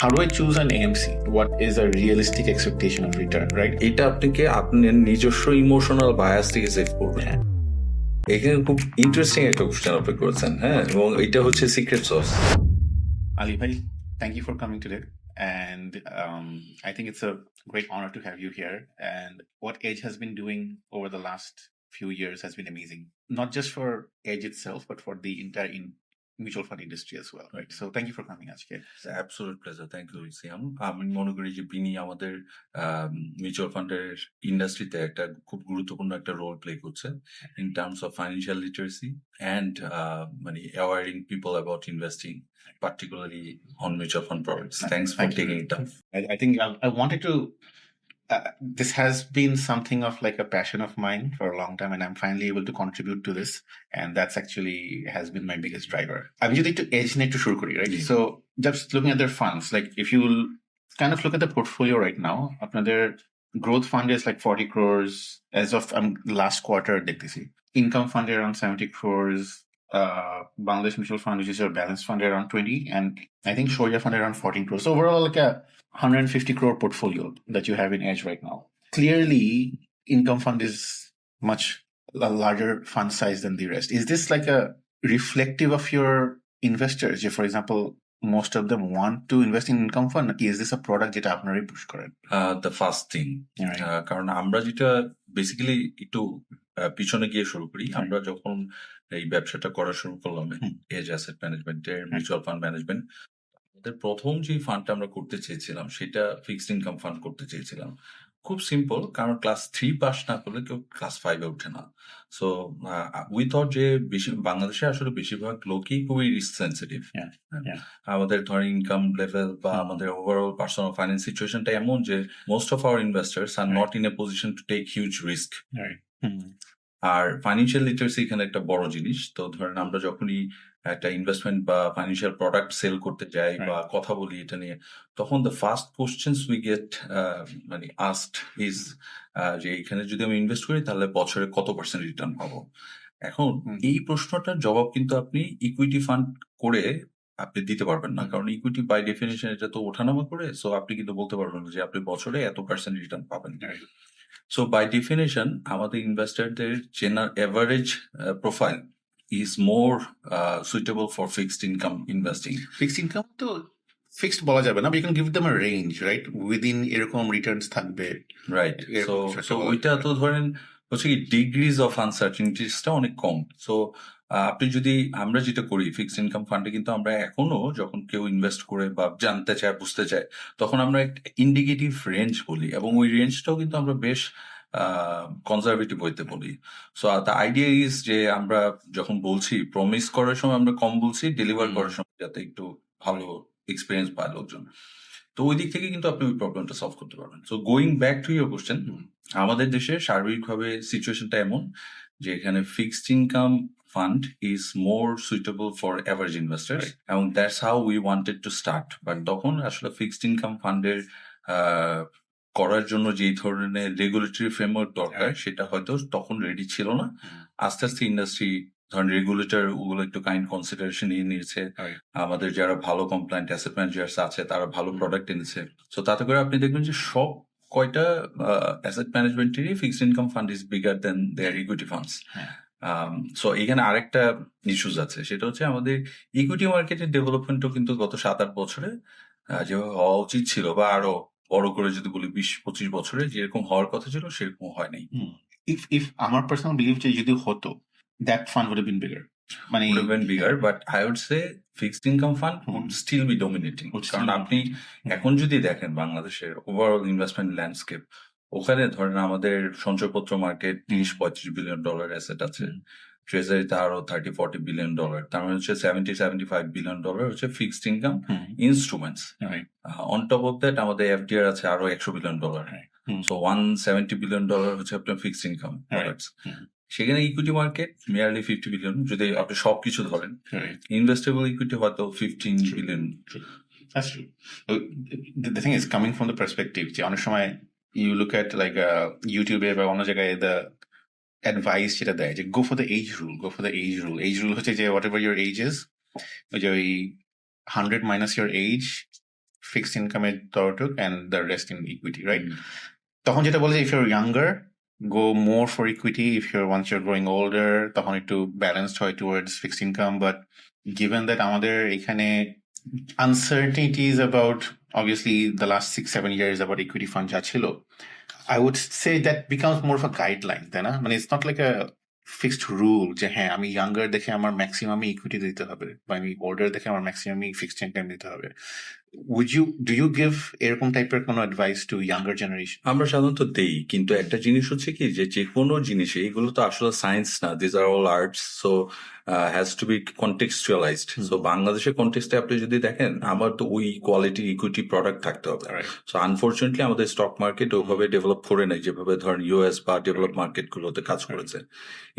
How do I choose an AMC? What is a realistic expectation of return, right? এটা আপনাকে আপনার নিজস্ব emotional bias থেকে save করবে। হ্যাঁ। এখানে খুব ইন্টারেস্টিং একটা কোশ্চেন আপনি করেছেন, হ্যাঁ, এবং এটা হচ্ছে secret sauce. Ali bhai, thank you for coming today. And I think it's a great honor to have you here. And what Edge has been doing over the last few years has been amazing. Not just for Edge itself, but for the entire mutual fund industry as well, right? So thank you for coming, Ajke. Absolute pleasure, thank you Siam. আমি মনে করি যে বিনি আমাদের mutual ফান্ডের ইন্ডাস্ট্রিতে একটা খুব গুরুত্বপূর্ণ একটা রোল প্লে করছে in terms of financial literacy and মানে awaring people about investing, particularly on mutual fund products. Thanks for taking it up. I think I wanted to. This has been something of like a passion of mine for a long time, and I'm finally able to contribute to this, and that's actually has been my biggest driver. I'm using to Edge Net to Shurkuri, right? Yeah. So just looking at their funds, like if you kind of look at the portfolio right now, their growth fund is like 40 crores as of last quarter. Income fund around 70 crores. Bangladesh Mutual Fund, which is your balance fund, around 20, and I think Shoria Fund around 14 crores. So overall, like a 150 crore portfolio that you have in Edge right now. Clearly, Income Fund is much larger fund size than the rest. Is this like a reflective of your investors? For example, most of them want to invest in Income Fund. Is this a product that আপনারাই push করেন? The first thing, কারণ আমরা যেটা basically একটু পিছনে গিয়ে শুরু করি, আমরা যখন এই ব্যবসাটা করা শুরু করলাম এজ অ্যাসেট ম্যানেজমেন্টের মিউচুয়াল ফান্ড ম্যানেজমেন্ট, আমাদের প্রথম যে ফান্ডটা আমরা করতে চেয়েছিলাম সেটা ফিক্সড ইনকাম ফান্ড করতে চেয়েছিলাম। খুব সিম্পল, কারণ ক্লাস 3 পাস না করলে কেউ ক্লাস 5-এ ওঠে না। সো উই থট যে বাংলাদেশে আসলে বেশিরভাগ লোকই খুবই রিস্ক সেন্সিটিভ। আমাদের ধরেন ইনকাম লেভেল বা আমাদের ওভারঅল পার্সোনাল ফাইন্যান্স সিচুয়েশনটা এমন যে most of our investors are not in a position to take huge risk. আর ফাইন্যান্সিয়াল লিটারেসি এখানে একটা বড় জিনিস। তো ধরেন আমরা যখনই একটা ইনভেস্টমেন্ট বা ফাইন্যান্সিয়াল প্রোডাক্ট সেল করতে যাই বা কথা বলি এটা নিয়ে, তখন the first questions we get মানে আস্কড ইজ যে এখানে যদি আমি ইনভেস্ট করি তাহলে বছরে কত পার্সেন্ট রিটার্ন পাবো। এখন এই প্রশ্নটার জবাব কিন্তু আপনি ইকুইটি ফান্ড করে আপনি দিতে পারবেন না, কারণ ইকুইটি বাই ডেফিনেশন এটা তো ওঠানামা করে। সো আপনি কিন্তু বলতে পারবেন যে আপনি বছরে এত পার্সেন্ট রিটার্ন পাবেন। So by definition, আমাদের ইনভেস্টারদের general average profile is more suitable for fixed income investing. Fixed income তো ফিক্সড বলা যাবে না, but you can give them a range, right? Within এরকম রিটার্নস থাকবে, রাইট। সো ওইটা তো ধরেন হচ্ছে কি ডিগ্রিজ অফ আনসার্টেনিটিসটা অনেক কম। সো আপনি যদি আমরা যেটা করি ফিক্সড ইনকাম ফান্ডে, কিন্তু আমরা এখনো যখন কেউ ইনভেস্ট করে বা জানতে চায় বুঝতে চায় তখন আমরা একটা ইন্ডিকেটিভ রেঞ্জ বলি, এবং ওই রেঞ্জটাও কিন্তু আমরা বেশ কনজারভেটিভ হইতে বলি। সো দ্য আইডিয়া ইজ যে আমরা যখন বলছি প্রমিস করার সময় আমরা কম বলছি, ডেলিভার করার সময় যাতে একটু ভালো এক্সপিরিয়েন্স পায় লোকজন। তো ওই দিক থেকে কিন্তু আপনি ওই প্রবলেমটা সলভ করতে পারবেন। So going back to your question, আমাদের দেশে সার্বিকভাবে সিচুয়েশনটা এমন যে এখানে fixed income fund is more suitable for average investors, এবং that's how we wanted to start. But তখন আসলে ফিক্সড ইনকাম ফান্ডের করার জন্য যেই ধরনের রেগুলেটরি ফ্রেমওয়ার্ক দরকার সেটা হয়তো তখন রেডি ছিল না। আস্তে আস্তে ইন্ডাস্ট্রি ধরেন রেগুলেটর ওগুলো একটু কাইন্ড কনসিডারেশন নিয়ে নিয়েছে, আমাদের যারা ভালো কমপ্লায়েন্ট অ্যাসেট ম্যানেজার্স আছে তারা ভালো প্রোডাক্ট এনেছে। সো তাতে করে আপনি দেখবেন যে সব কয়টা অ্যাসেট ম্যানেজমেন্টেরই fixed income fund is bigger than their equity funds. So এখানে আরেকটা ইস্যুস আছে, সেটা হচ্ছে আমাদের ইকুইটি মার্কেটের ডেভেলপমেন্টও কিন্তু গত 7-8 বছরে যেভাবে হওয়া উচিত ছিল, বা আরো বড় করে যদি বলি 20-25 বছরে যেরকম হওয়ার কথা ছিল সেরকম হয় নাই। If আমার পার্সোনাল বিলিভ যে যদি হতো, that fund would have been bigger. Would have been bigger, but I would say fixed income fund would still be dominating. কারণ আপনি এখন যদি দেখেন বাংলাদেশের ওভারঅল ইনভেস্টমেন্ট ল্যান্ডস্কেপ, ওখানে ধরেন আমাদের সঞ্চয়পত্র মার্কেট $30-35 বিলিয়ন অ্যাসেট আছে, ট্রেজারিতে আরো $30-40 বিলিয়ন, তার মানে হচ্ছে $70-75 বিলিয়ন হচ্ছে fixed income instruments. On top of that আমাদের এফডিআর আছে আরো $100 বিলিয়ন। সো $170 বিলিয়ন হচ্ছে আপনার ফিক্সড ইনকাম প্রোডাক্টস। সেখানে ইকুইটি মার্কেট মেয়ারলি 50 বিলিয়ন যদি আপনি সবকিছু ধরেন, ইনভেস্টেবল ইকুইটি হয়তো 15 billion. That's true. The thing is, coming from the perspective যে অনেক সময় you look at like YouTube বা অন্য জায়গায় the advice যেটা দেয় যে go for the age rule, go for the age rule. Age rule হচ্ছে যে whatever your age is, ওই যে ওই 100 minus your age ফিক্সড ইনকামের তরটুক and the rest in equity, right? তখন যেটা বলে if you're younger, go more for equity. If once you're growing older, তখন একটু ব্যালেন্সড হয় towards fixed income. But given that আমাদের এখানে uncertainties about obviously the last 6-7 years about equity fund যা ছিল, I would say that becomes more of a guideline, তাই না? মানে it's not like a fixed rule যে হ্যাঁ আমি ইয়াঙ্গার দেখে আমার ম্যাক্সিমামই ইকুইটি দিতে হবে, বা আমি ওল্ডার দেখে আমার ম্যাক্সিমামই ফিক্সড ইনকাম দিতে হবে। do you give এরকম টাইপের কোনো অ্যাডভাইস টু ইয়াঙ্গার জেনারেশন? আমরা সাধারণত দেই, কিন্তু একটা জিনিস হচ্ছে কি যে কোনো জিনিসে এগুলো তো আসলে সায়েন্স না, this are all arts, so has to be contextualized. So বাংলাদেশের কন্টেক্সটে আপনি যদি দেখেন, আমার তো ওই কোয়ালিটি ইকুইটি প্রোডাক্ট থাকতে হবে। সো আনফর্চুনেটলি আমাদের স্টক মার্কেট ওইভাবে ডেভেলপ করে নেই যেভাবে ধরেন ইউএস বা ডেভেলপ মার্কেট গুলোতে কাজ করেছে।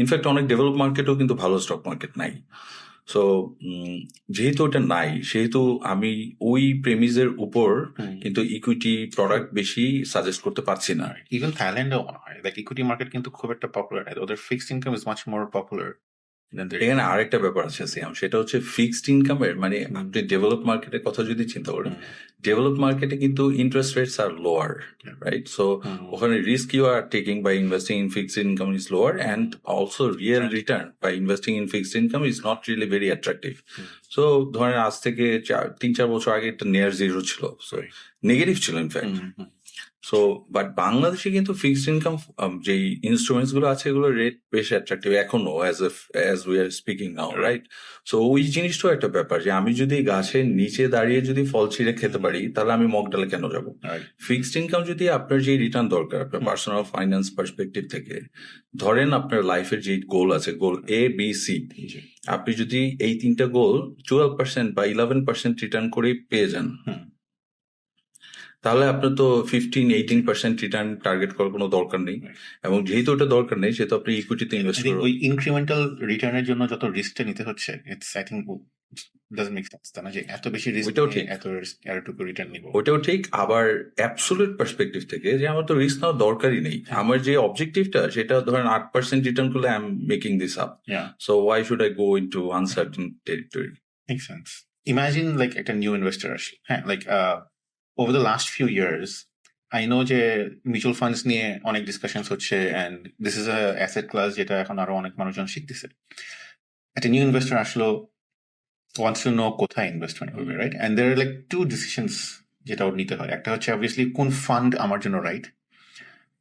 ইনফ্যাক্ট অনেক ডেভেলপ মার্কেটও কিন্তু ভালো স্টক মার্কেট নাই। সো যেহেতু ওটা নাই, সেহেতু আমি ওই প্রেমিজের উপর কিন্তু ইকুইটি প্রোডাক্ট বেশি সাজেস্ট করতে পারছি না। ইভেন থাইল্যান্ডেও লাইক ইকুইটি মার্কেট কিন্তু খুব একটা পপুলার, ওদের fixed income is much more popular. এখানে আরেকটা ব্যাপার আছে সিয়াম, সেটা হচ্ছে ফিক্সড ইনকামের, মানে আপনি ডেভেলপ মার্কেটের কথা যদি চিন্তা করেন, ডেভেলপ মার্কেটে কিন্তু interest rates are lower, right? So ওখানে risk you are taking by investing in fixed income is lower, and also real return by investing in fixed income is not really very attractive. So ধরেন আজ থেকে 3-4 বছর আগে একটা near zero ছিল, so negative ছিল in fact. So but বাংলাদেশে কিন্তু ফিক্সড ইনকাম যে ইনস্ট্রুমেন্টস গুলো আছে এগুলোর রেট বেশ অ্যাট্রাকটিভ এখনো, as we are speaking now, right? So ওই জিনিসটাও একটা ব্যাপার যে আমি যদি গাছের নিচে দাঁড়িয়ে যদি ফল ছিঁড়ে খেতে পারি, তাহলে আমি মগডালে কেন যাবো? ফিক্সড ইনকাম যদি আপনার যে রিটার্ন দরকার আপনার পার্সোনাল ফাইন্যান্স পার্সপেক্টিভ থেকে, ধরেন আপনার লাইফের যে গোল আছে, গোল ABC, আপনি যদি এই 3টা গোল 12% বা 11% রিটার্ন করে পেয়ে যান, তাহলে আপনার তো 15-18% রিটার্ন টার্গেট করার কোনো দরকার নেই। এবং যেহেতু ওটা দরকার নেই, সেহেতু আপনি ইকুইটিতে ইনভেস্ট করুন। ওই ইনক্রিমেন্টাল রিটার্নের জন্য যত রিস্কটা নিতে হচ্ছে, it's I think doesn't make sense, তাই না? যে এত বেশি রিস্ক, ওটাও ঠিক, এতটুকু রিটার্ন নিব, ওটাও ঠিক। আবার অ্যাবসলিউট পার্সপেক্টিভ থেকে যে আমার তো রিস্ক নেওয়ার দরকারই নেই, আমার যে অবজেক্টিভটা সেটা ধরেন 8% রিটার্ন করলে I am making this up, so why should I go into uncertain territory? Make sense. Imagine like একটা নিউ ইনভেস্টর আসে, হ্যাঁ, like over the last few years, I know যে মিউচুয়াল ফান্ডস নিয়ে অনেক ডিসকাশনস হচ্ছে, and this is a asset class যেটা এখন আরো অনেক মানুষজন শিখতেছে। একটা নিউ ইনভেস্টর আসলো, wants to know কোথায় ইনভেস্টমেন্ট করবে, right? and there are like two decisions যেটা ওর নিতে হয়। একটা হচ্ছে অবভিয়াসলি কোন ফান্ড আমার জন্য রাইট,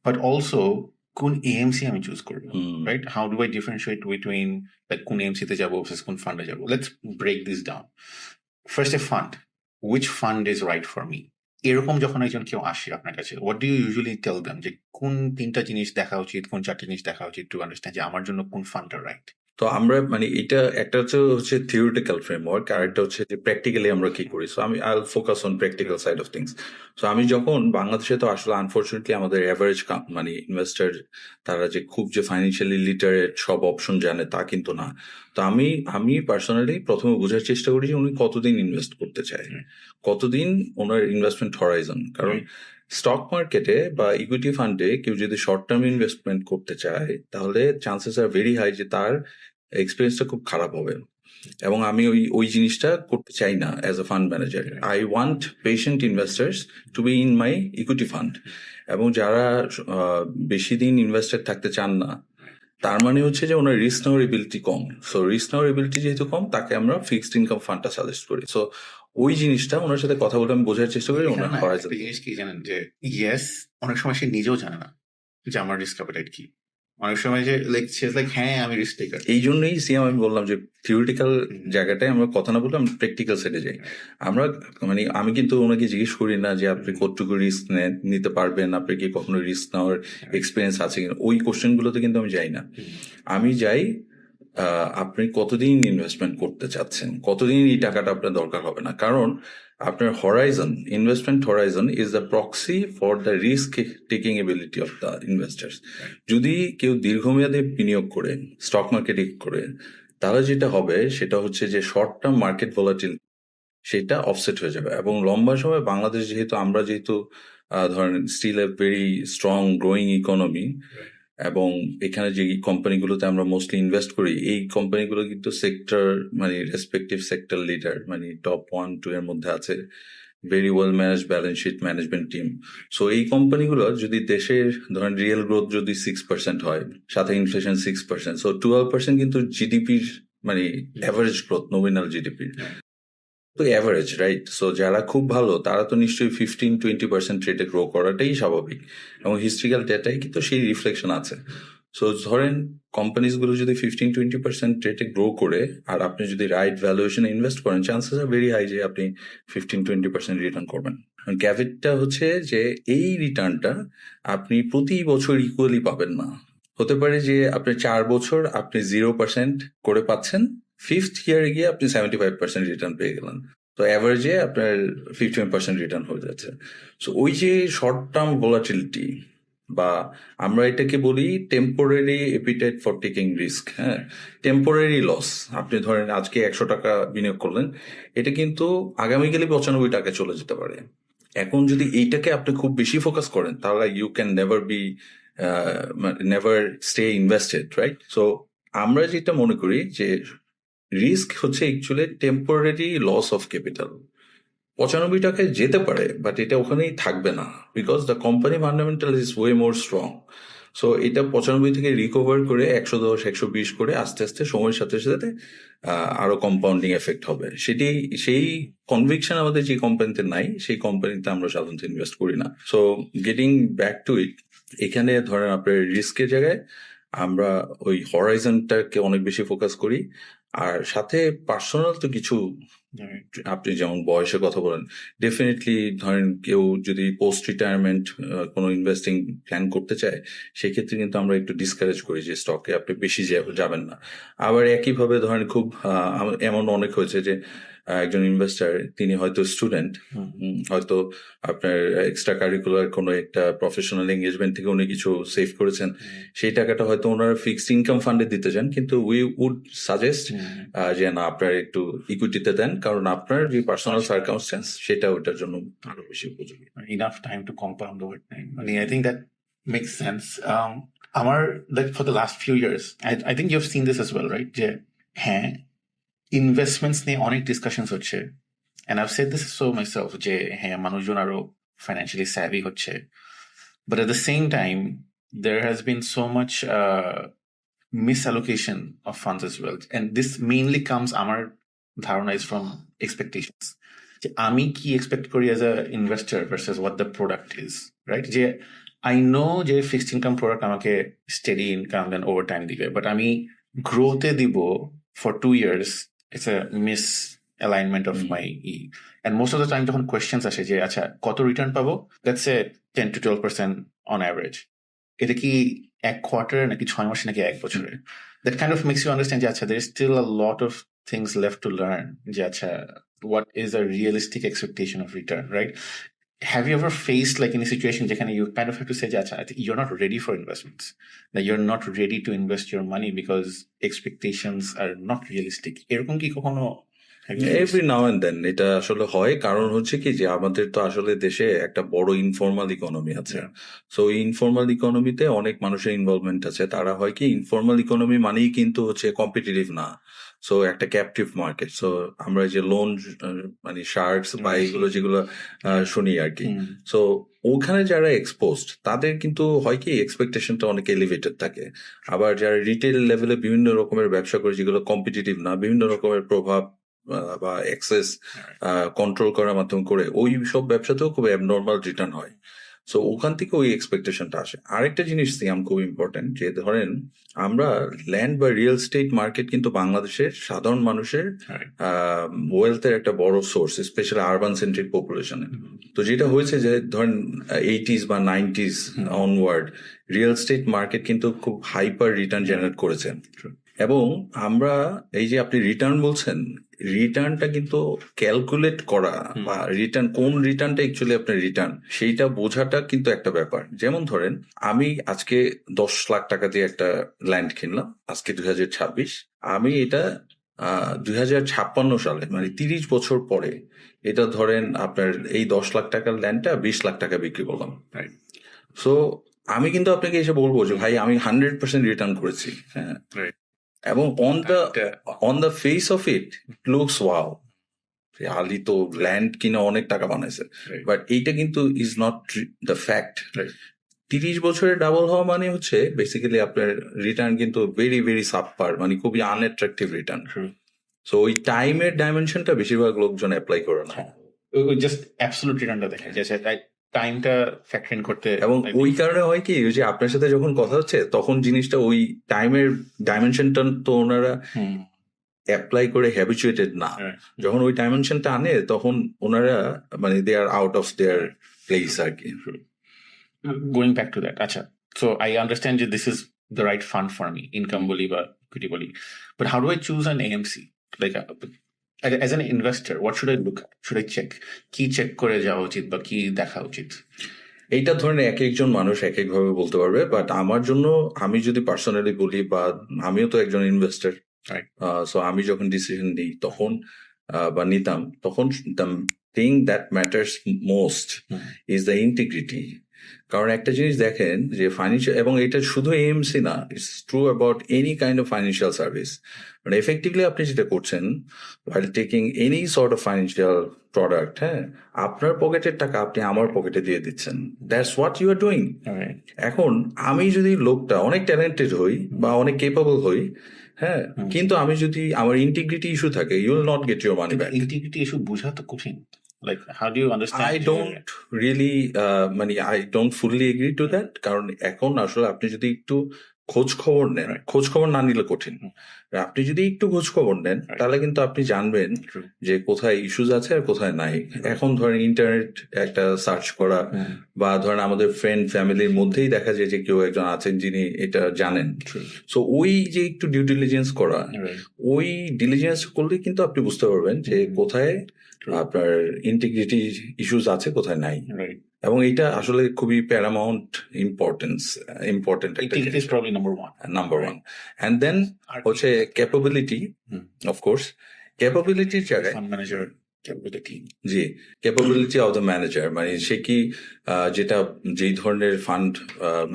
বাট অলসো কোন এএমসি আমি চুজ করবো, right? How do I differentiate between like কোন এএমসি তে যাবো ভার্সেস কোন ফান্ডে যাবো? Let's break this down. First, a fund, which fund is right for me? এরকম যখন একজন কেউ আসে আপনার কাছে, what do you usually tell them? যে কোন 3টা জিনিস দেখা উচিত, কোন 4টা জিনিস দেখা উচিত টু আন্ডারস্ট্যান্ড যে আমার জন্য কোন ফান্ডটা রাইট? তো আমরা মানে এটা একটা হচ্ছে থিওরিটিক্যাল ফ্রেমওয়ার্ক, আর একটা হচ্ছে যে প্র্যাকটিক্যালি আমরা কি করি। সো আমি I will focus on practical side of things. So আমি যখন বাংলাদেশে, তো আসলে আনফরচুনেটলি আমাদের অ্যাভারেজ মানে ইনভেস্টার, তারা যে খুব যে ফাইন্যান্সিয়ালি লিটারেট সব অপশন জানে তা কিন্তু না। তো আমি পার্সোনালি প্রথমে বোঝার চেষ্টা করি যে উনি কতদিন ইনভেস্ট করতে চায়, কতদিন ওনার ইনভেস্টমেন্ট হরাইজন। কারণ স্টক মার্কেটে বা ইকুইটি ফান্ডে কেউ যদি শর্ট টার্ম ইনভেস্টমেন্ট করতে চায়, তাহলে চান্সেস আর ভেরি হাই যে তার এক্সপিরিয়েন্সটা খুব খারাপ হবে। এবং আমি ওই জিনিসটা করতে চাই না as a fund manager. I want patient investors to be in my equity fund. এবং যারা বেশি দিন ইনভেস্টেড থাকতে চান না, তার মানে হচ্ছে যে ওনার রিস্ক নেওয়ার এবিলিটি কম। সো রিস্ক নেওয়ার এবিলিটি যেহেতু কম, তাকে আমরা ফিক্সড ইনকাম ফান্ডটা সাজেস্ট করি। সো ওই জিনিসটা ওনার সাথে কথা বলে আমি বোঝার চেষ্টা করি ওনার হরাইজন। একটা জিনিস কি জানেন, যে ইয়েস, অনেক সময় সে নিজেও জানে না যে আমার রিস্ক অ্যাপেটাইট কি। অনেক সময় যে লাইক হ্যাঁ আমি রিস্ক টেকার। এই জন্যই সিএম আমি বললাম যে থিওরিটিক্যাল জায়গাটায় আমরা কথা না বলে আমরা প্র্যাকটিক্যাল সাইডে যাই। আমরা মানে আমি কিন্তু ওনাকে জিজ্ঞেস করি না যে আপনি কতটুকু রিস্ক নিতে পারবেন, আপনি কি কখনো রিস্ক নেওয়ার এক্সপিরিয়েন্স আছে কিনা, ওই কোশ্চেন গুলোতে কিন্তু আমি যাই না। আমি যাই আপনি কতদিন ইনভেস্টমেন্ট করতে চাচ্ছেন, কতদিন এই টাকাটা আপনার দরকার হবে না। কারণ আপনার Horizon, investment Horizon is the proxy for the risk taking ability of the investors. যদি কেউ দীর্ঘমেয়াদে বিনিয়োগ করে স্টক মার্কেটে করে, তাহলে যেটা হবে সেটা হচ্ছে যে শর্ট টার্ম মার্কেট ভলাটিল সেটা অফসেট হয়ে যাবে। এবং লম্বা সময় বাংলাদেশ আমরা যেহেতু ধরেন still a very strong growing economy, এবং এখানে যে কোম্পানিগুলোতে আমরা মোস্টলি ইনভেস্ট করি, এই কোম্পানিগুলো কিন্তু সেক্টর মানে রেসপেক্টিভ সেক্টর লিডার, মানে টপ 1-2 এর মধ্যে আছে। Very well manage balance sheet management team. So এই কোম্পানিগুলো যদি দেশের ধরেন রিয়েল গ্রোথ যদি 6% হয়, সাথে ইনফ্লেশন 6%, সো 12% কিন্তু জিডিপির মানে অ্যাভারেজ গ্রোথ, নমিনাল জিডিপির তো অ্যাভারেজ, রাইট? সো যারা খুব ভালো তারা তো নিশ্চয়ই 15-20% রেটে গ্রো করাটাই স্বাভাবিক, এবং হিস্ট্রিক্যাল ডেটায় কিন্তু সেই রিফ্লেকশন আছে। সো ধরেন কোম্পানিজগুলো যদি 15-20% রেটে গ্রো করে আর আপনি যদি রাইট ভ্যালুয়েশনে ইনভেস্ট করেন, চান্সেস আর ভেরি হাই যে আপনি 15-20% রিটার্ন করবেন। ক্যাভেটটা হচ্ছে যে এই রিটার্নটা আপনি প্রতি বছর ইকুয়ালি পাবেন না। হতে পারে যে আপনি 4 বছর আপনি 0% করে পাচ্ছেন, 5th ইয়ারে গিয়ে আপনি 75% রিটার্ন পেয়ে গেলেন, তো অ্যাভারেজে আপনার 15% রিটার্ন হয়ে যাচ্ছে। সো ওই যে শর্ট টার্ম ভোলাটিলিটি, বা আমরা এটাকে বলি temporary appetite for taking risk. হ্যাঁ, টেম্পোরারি লস। আপনি ধরেন আজকে 100 টাকা বিনিয়োগ করলেন, এটা কিন্তু আগামীকালই 95 টাকায় চলে যেতে পারে। এখন যদি এইটাকে আপনি খুব বেশি ফোকাস করেন তাহলে you can never stay invested, right? So আমরা যেটা মনে করি যে রিস্ক হচ্ছে actually temporary loss of capital. 95 টাকায় যেতে পারে, বাট এটা ওখানেই থাকবে না, because the company fundamental is way more strong. So এটা 95 থেকে রিকভার করে 110-120 করে আস্তে আস্তে সময়ের সাথে সাথে আরো কম্পাউন্ডিং এফেক্ট হবে। সেই কনভিকশন আমাদের যে কোম্পানিতে নাই, সেই কোম্পানিতে আমরা সাধারণত ইনভেস্ট করি না। সো গেটিং ব্যাক টু ইট, এখানে ধরেন আপনার রিস্কের জায়গায় আমরা ওই হরাইজনটাকে অনেক বেশি ফোকাস করি, আর সাথে পার্সোনাল তো কিছু, আপনি যেমন বয়সের কথা বলেন, ডেফিনেটলি ধরেন কেউ যদি পোস্ট রিটায়ারমেন্ট কোনো ইনভেস্টিং প্ল্যান করতে চায়, সেক্ষেত্রে কিন্তু আমরা একটু ডিসকারেজ করি যে স্টকে আপনি বেশি যাবেন না। আবার একইভাবে ধরেন খুব এমন অনেক হয়েছে যে একজন ইনভেস্টার, তিনি হয়তো স্টুডেন্ট, হয়তো আপনার এক্সট্রা কারিকুলার কোনো একটা প্রফেশনাল এঙ্গেজমেন্ট থেকে উনি কিছু সেভ করেছেন, সেই টাকাটা হয়তো ওনারা ফিক্সড ইনকাম ফান্ডে দিতে চান, কিন্তু উই উড সাজেস্ট যে না, আপনার একটু ইকুইটিতে দেন, কারণ আপনার যে পার্সোনাল সার্কামস্টেন্স সেটা ওটার জন্য আরো বেশি উপযোগী। Enough time to compound over time. I mean, I think that makes sense. Amar, like for the last few years, I think you've seen this as well, right? যে হ্যাঁ, ইনভেস্টমেন্টস নিয়ে অনেক ডিসকাশনস হচ্ছে, and I've said this so myself, যে হ্যাঁ, মানুষজন আরো financially savvy হচ্ছে, but at the same time there has been so much misallocation of funds as well, and this mainly comes, আমার ধারণা is from expectations, যে আমি কি এক্সপেক্ট করি as a investor versus what the product is, right? যে I know যে fixed income product আমাকে steady income দেন over time দিবে, বাট আমি গ্রোথে দিব for 2 years, it's a miss alignment of my and most of the time যখন questions আসে যে আচ্ছা কত রিটার্ন পাবো, দ্যাটস এ 10-12% অন অ্যাভারেজ, এটা কি 1 কোয়ার্টারে নাকি 6 মাসে নাকি 1 বছরে? That kind of makes you understand যে আচ্ছা there is still a lot of things left to learn, যে আচ্ছা what is a realistic expectation of return, right? Have you ever faced like any situation যেখানে you kind of have to say যে আচ্ছা you're not ready for investments, that you're not ready to invest your money because expectations are not realistic? এরকম কি কখনো every now and then এটা আসলে হয়, কারণ হচ্ছে কি যে আমাদের তো আসলে দেশে একটা বড় ইনফর্মাল ইকোনমি আছে। সো এই ইনফর্মাল ইকোনমিতে অনেক মানুষের ইনভলভমেন্ট আছে। তারা হয় কি, ইনফর্মাল ইকোনমি মানেই কিন্তু হচ্ছে কম্পিটিটিভ না, সো একটা ক্যাপটিভ মার্কেট। সো আমরা যে লোন মানে শার্কস বা এগুলো যেগুলো শুনি আর কি, সো ওখানে যারা এক্সপোজড তাদের কিন্তু হয় কি এক্সপেকটেশনটা অনেক এলিভেটেড থাকে। আবার যারা রিটেল লেভেলে বিভিন্ন রকমের ব্যবসা করে যেগুলো কম্পিটিটিভ না, বিভিন্ন রকমের প্রভাব বা এক্সেস কন্ট্রোল করার মাধ্যমে করে, ওই সব ব্যবসাতেও খুব অ্যাবনর্মাল রিটার্ন হয়। সো ওখান থেকে ওই এক্সপেকটেশনটা আসে। আরেকটা জিনিস সিয়াম খুব ইম্পর্টেন্ট, যে ধরেন আমরা ল্যান্ড বা রিয়েল স্টেট মার্কেট কিন্তু বাংলাদেশের সাধারণ মানুষের ওয়েলথের একটা বড় সোর্স, স্পেশালি আরবান সেন্ট্রিক পপুলেশনে। তো যেটা হয়েছে যে ধরেন 80s বা 90s onward real estate market কিন্তু খুব হাইপার রিটার্ন জেনারেট করেছেন, এবং আমরা এই যে আপনি রিটার্ন বলছেন, রিটার্নটা কিন্তু ক্যালকুলেট করা বা রিটার্ন কোন রিটার্নটা অ্যাকচুয়ালি আপনার রিটার্ন সেইটা বোঝাটা কিন্তু একটা ব্যাপার। যেমন ধরেন আমি আজকে 10 লাখ টাকা দিয়ে একটা ল্যান্ড কিনলাম, আজকে 2026, আমি এটা 2056 সালে মানে 30 বছর পরে এটা ধরেন আপনার এই 10 লাখ টাকার ল্যান্ডটা 20 লাখ টাকা বিক্রি করলাম। সো আমি কিন্তু আপনাকে এসে বলবো যে ভাই আমি 100% রিটার্ন করেছি, হ্যাঁ, এবং on the face of it looks wow, Ali তো ল্যান্ড কিনে অনেক টাকা বানাইছে, বাট এইটা কিন্তু ইজ নট দ্য ফ্যাক্ট। 30 বছরে ডাবল হওয়া মানে হচ্ছে বেসিক্যালি আপনার রিটার্ন কিন্তু ভেরি ভেরি সাবপার, মানে খুবই আনঅ্যাট্রাকটিভ রিটার্ন। সো ওই টাইমের ডাইমেনশনটা বেশিরভাগ লোকজন অ্যাপ্লাই করে না, জাস্ট অ্যাবসলিউট রিটার্নটা দেখে, যে টাইমটা ফ্যাক্টর ইন করতে। এবং ওই কারণে হয় কি, ওই যে আপনার সাথে যখন কথা হচ্ছে তখন জিনিসটা ওই টাইমের ডাইমেনশনটা তো ওনারা অ্যাপ্লাই করে হ্যাবিচুয়েটেড না। যখন ওই ডাইমেনশনটা আনে তখন ওনারা মানে দে আর আউট অফ দেয়ার প্লেস আর কি। গোয়িং ব্যাক টু দ্যাট, আচ্ছা, সো আই আন্ডারস্ট্যান্ড যে this is the right fund for me, income বলি বা ইকুইটি বলি, but how do I choose an AMC? Like as an investor, what should I look at? Should I check? কি check করে যাওয়া উচিত বা কি দেখা উচিত? এইটা ধরেন এক একজন মানুষ এক একভাবে বলতে পারবে, বাট আমার জন্য, আমি যদি পার্সোনালি বলি, বা আমিও তো একজন ইনভেস্টর, সো আমি যখন ডিসিশন নিই তখন বা নিতাম, তখন the thing that matters most is the integrity. কারণ একটা জিনিস দেখেন যে ফাইন্যান্সিয়াল, এবং এটা শুধু এএমসি না, it's true about any kind of financial service. মানে এফেক্টিভলি আপনি যেটা করছেন while taking any sort of financial product, হ্যাঁ, আপনার পকেটের টাকা আপনি আমার পকেটে দিয়ে দিচ্ছেন, that's what you are doing. এখন আমি যদি লোকটা অনেক ট্যালেন্টেড হই বা অনেক কেপেবল হই, হ্যাঁ, কিন্তু আমি যদি আমার ইন্টিগ্রিটি ইস্যু থাকে, you will not get your money back. Integrity issue বোঝা তো কঠিন। Like, how do you understand? I don't really, মানে I don't fully agree to that, কারণ এখন আসলে আপনি যদি একটু খোঁজ খবর নেন, খোঁজ খবর না নিলে কঠিন, আপনি যদি একটু খোঁজ খবর নেন তাহলে কিন্তু আপনি জানবেন যে কোথায় ইস্যুজ আছে আর কোথায় নাই। এখন ধরেন ইন্টারনেট একটা সার্চ করা, বা ধরেন আমাদের ফ্রেন্ড ফ্যামিলির মধ্যেই দেখা যায় যে কেউ একজন আছেন যিনি এটা জানেন, সো ওই যে একটু ডিউ ডিলিজেন্স করা, ওই ডিলিজেন্স করলে কিন্তু আপনি বুঝতে পারবেন যে কোথায় আপনার ইন্টিগ্রিটি ইস্যুস আছে কোথায় নাই। এবং এটা আসলে খুবই paramount important number one. And then হচ্ছে ক্যাপাবিলিটি, অফকোর্স ক্যাপাবিলিটির জায়গায় জি, ক্যাপাবিলিটি অফ দ্য ম্যানেজার, মানে সে কি যেটা যেই ধরনের ফান্ড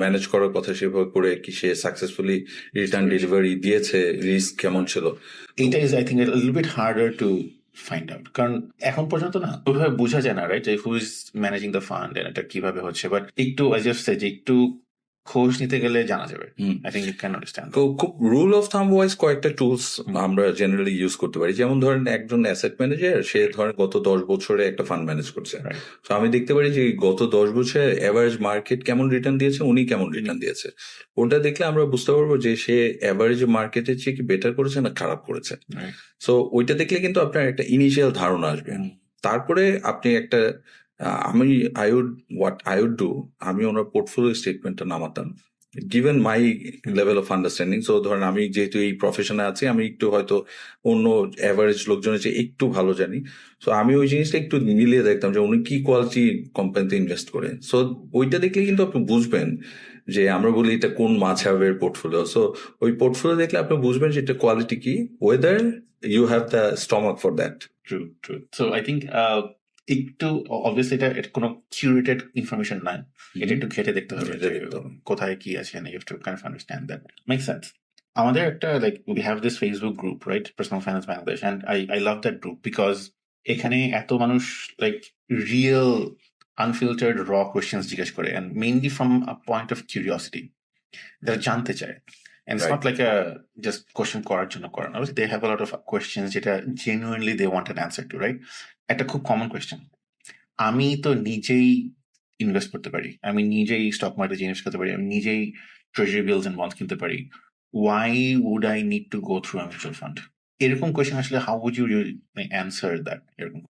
ম্যানেজ করার কথা সেভাবে করে কি সে সাকসেসফুলি রিটার্ন ডেলিভারি দিয়েছে, রিস্ক কেমন ছিল। এটা is I think little bit harder to find out, কারণ এখন পর্যন্ত না ওইভাবে বোঝা যায় না, রাইট, যে who is managing the fund, এটা কিভাবে হচ্ছে। বাট একটু আই জাস্ট সে যে একটু খোঁজ নিতে গেলে জানা যাবে। I think you can understand. তো খুব রুল অফ থাম্ব ওয়াইজ কয়েকটা টুলস আমরা জেনারেলি ইউজ করতে পারি। যেমন ধরেন একজন অ্যাসেট ম্যানেজার, সে ধরেন গত 10 বছরে একটা ফান্ড ম্যানেজ করছে, তো আমি দেখতে পারি যে গত 10 বছরে অ্যাভারেজ মার্কেট কেমন রিটার্ন দিয়েছে, উনি কেমন রিটার্ন দিয়েছে, ওটা দেখলে আমরা বুঝতে পারবো যে সে অ্যাভারেজ মার্কেটের চেয়ে কি বেটার করেছে না খারাপ করেছে। সো ওইটা দেখলে কিন্তু আপনার একটা ইনিশিয়াল ধারণা আসবে। তারপরে আপনি একটা what I would do, আমি ওনার পোর্টফোলিও স্টেটমেন্টটা নামাতাম, given my level of understanding. So ধরেন আমি যেহেতু এই প্রফেশনে আছি, আমি একটু হয়তো অন্য অ্যাভারেজ লোকজনের চেয়ে একটু ভালো জানি, সো আমি ওই জিনিসটা একটু মিলিয়ে দেখতাম যে উনি কি কোয়ালিটি কোম্পানিতে ইনভেস্ট করে। সো ওইটা দেখলে কিন্তু আপনি বুঝবেন যে, আমরা বলি এটা কোন মাঝাবের পোর্টফোলিও, সো ওই পোর্টফোলিও দেখলে আপনি বুঝবেন যে এটা কোয়ালিটি কি, whether you have the stomach for that. True. So I think একটু অবভিয়াসলি এটা কোনো কিউরেটেড ইনফরমেশন না, এটা একটু ঘেটে দেখতে হবে কোথায় কি আছে, and you have to kind of understand that. Makes sense. আমাদের একটা, like, we have this Facebook group, right, Personal Finance Bangladesh, and I love that group because এখানে এত মানুষ like real unfiltered raw questions জিজ্ঞেস করে, and mainly from a point of curiosity, তারা জানতে চায়, and it's not like a just question করার জন্য করা না, they have a lot of questions যেটা genuinely they want an answer to, right? একটা খুব কমন কোয়েশ্চেন, আমি তো নিজেই ইনভেস্ট করতে পারি, আমি নিজেই স্টক মার্কেটে ইনভেস্ট করতে পারি, আমি নিজেই ট্রেজারি বিলস এন্ড বন্ডস কিনতে পারি, why would I need to go through a mutual fund? এরকম কোয়েশ্চেন আসলে how would you answer that? এরকম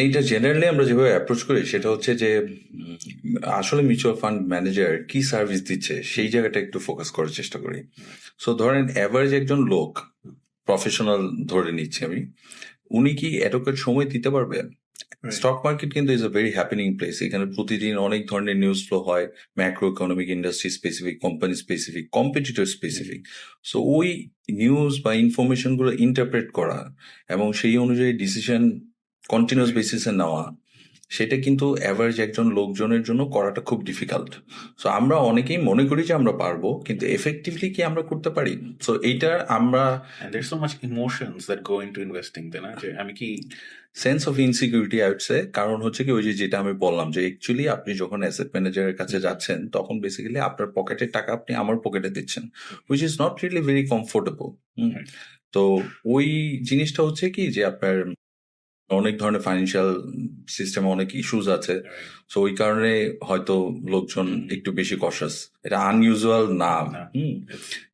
এইটা জেনারেলি আমরা যেভাবে অ্যাপ্রোচ করি সেটা হচ্ছে যে আসলে মিউচুয়াল ফান্ড ম্যানেজার কি সার্ভিস দিচ্ছে সেই জায়গাটা একটু ফোকাস করার চেষ্টা করি। সো ধরেন অ্যাভারেজ একজন লোক, প্রফেশনাল ধরে নিচ্ছি আমি, উনি কি অ্যাডোকেট সময় দিতে পারবে? স্টক মার্কেট কিন্তু is a very happening place, এখানে প্রতিদিন অনেক ধরনের নিউজ ফ্লো হয়, macro economic, industry specific, company specific, competitor specific. So ওই নিউজ বা ইনফরমেশন গুলো ইন্টারপ্রেট করা এবং সেই অনুযায়ী ডিসিশন কন্টিনিউয়াস বেসিসে নেওয়া, সেটা কিন্তু অ্যাভারেজ একজন লোকজনের জন্য করাটা খুব ডিফিকাল্ট। সো আমরা অনেকেই মনে করি যে আমরা পারবো, কিন্তু এফেক্টিভলি কি আমরা করতে পারি? সো এইটা আমরা And there's so much emotions that go into investing, তাই না? যে আমি কি সেন্স অফ ইনসিকিউরিটি আউটসে, কারণ হচ্ছে কি ওই যে যেটা আমি বললাম যে অ্যাকচুয়ালি আপনি যখন অ্যাসেট ম্যানেজারের কাছে যাচ্ছেন তখন বেসিক্যালি আপনার পকেটের টাকা আপনি আমার পকেটে দিচ্ছেন, which is not really very comfortable. তো ওই জিনিসটা হচ্ছে কি যে আপনার অনেক ধরনের ফাইন্যান্সিয়াল সিস্টেমে অনেক ইস্যুস আছে, সো ওই কারণে হয়তো লোকজন একটু বেশি কশাস। এটা আনইউজুয়াল না,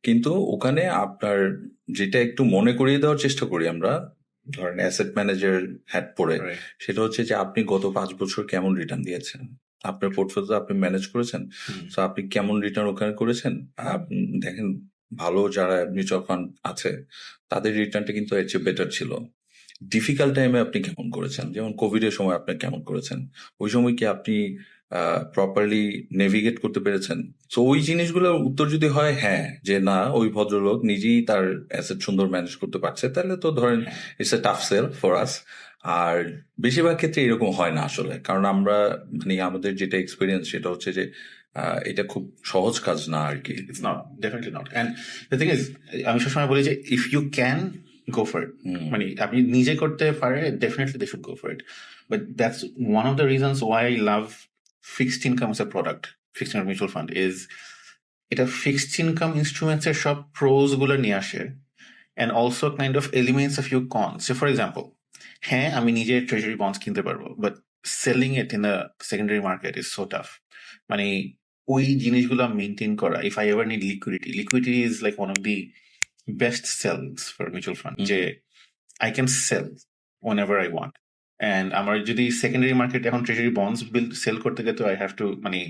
কিন্তু ওখানে আপনার যেটা একটু মনে করিয়ে দেওয়ার চেষ্টা করি আমরা, ধরেন অ্যাসেট ম্যানেজার হ্যাট পরে, সেটা হচ্ছে যে আপনি গত 5 বছর কেমন রিটার্ন দিয়েছেন, আপনার পোর্টফোলিও আপনি ম্যানেজ করেছেন, সো আপনি কেমন রিটার্ন ওখানে করেছেন। আপনি দেখেন ভালো যারা মিউচুয়াল ফান্ড আছে তাদের রিটার্নটা কিন্তু এর চেয়ে বেটার ছিল। ডিফিকাল্ট টাইমে আপনি কেমন করেছেন, যেমন কোভিড এর সময় আপনি কেমন করেছেন, ওই সময় কি আপনি প্রপারলি নেভিগেট করতে পেরেছেন? তো ওই জিনিসগুলোর উত্তর যদি হয় হ্যাঁ, যে না ওই ভদ্রলোক নিজেই তার অ্যাসেট সুন্দর ম্যানেজ করতে পারছে, তাহলে তো ধরেন it's a tough sell for us. আর বেশিরভাগ ক্ষেত্রে এরকম হয় না আসলে, কারণ আমরা মানে আমাদের যেটা এক্সপিরিয়েন্স সেটা হচ্ছে যে এটা খুব সহজ কাজ না আর কি। It's not, definitely not. And the thing is, আমি সবসময় বলি যে if you can go for it, মানে আপনি নিজে করতে পারে, definitely they should go for it. But that's one of the reasons why I love fixed income as a product, fixed income mutual fund, is এটা fixed income instruments এর সব pros গুলো নিয়ে আসে, and also kind of eliminates a few cons. So for example, হ্যাঁ আমি নিজে treasury bonds কিনতে পারবো, but selling it in the secondary market is so tough. মানে ওই জিনিসগুলো মেনটেন করা, if I ever need liquidity is like one of the best sells for mutual fund, যে I can sell whenever I want. And আমার যদি secondary market এখন treasury bonds sell করতে গেলে তো I have to, মানে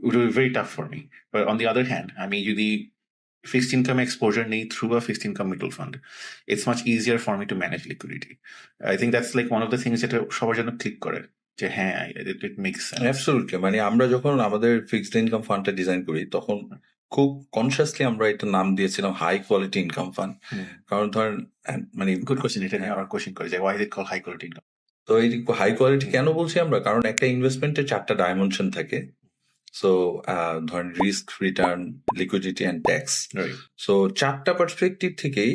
it will be very tough for me. But on the other hand, আমি যদি fixed income exposure নেই through a fixed income mutual fund, it's much easier for me to manage liquidity. I think that's like one of the things যেটা সবার জন্য click করে, যে হ্যাঁ it makes sense. Absolutely, মানে আমরা যখন আমাদের ফিক্সড ইনকাম ফান্ডটা ডিজাইন করি তখন খুব কনসিয়াসলি আমরা এটা নাম দিয়েছিলাম হাই কোয়ালিটি ইনকাম ফান্ড। কারণ ধরেন মানে গুড কোশ্চেন, এটা নিয়ে আমার কোশ্চেন করে যে why is it called high quality income? তো এই হাই কোয়ালিটি কেন বলছি আমরা, কারণ একটা ইনভেস্টমেন্টের 4টা ডাইমেনশন থাকে। সো ধরেন risk, return, liquidity and tax. So 4টা পার্সপেক্টিভ থেকেই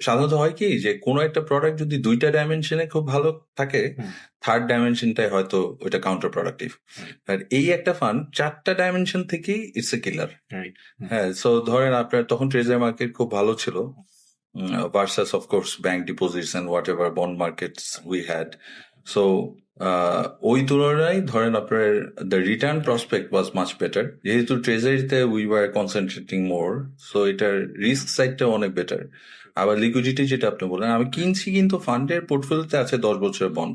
সাধারণত হয় কি যে কোনো একটা প্রোডাক্ট যদি 2টা ডাইমেনশনে খুব ভালো থাকে, থার্ড ডাইমেনশনটাই হয়তো ওইটা কাউন্টার প্রোডাক্টিভ। আর এই একটা ফান্ড 4টা ডাইমেনশন থেকেই ইটস এ কিলার। হ্যাঁ, সো ধরেন আপনার তখন ট্রেজারি মার্কেট খুব ভালো ছিল versus of course bank deposits and whatever bond markets we had. So ওই তুলনায় ধরেন আপনার the return prospect was much better, যেহেতু ট্রেজারিতে we were concentrating more, so এটার রিস্ক সাইডটা অনেক বেটার। আবার লিকুইডিটি যেটা আপনি বললেন, আমি কিনছি কিন্তু ফান্ডের পোর্টফোলিওতে আছে 10 বছরের bond,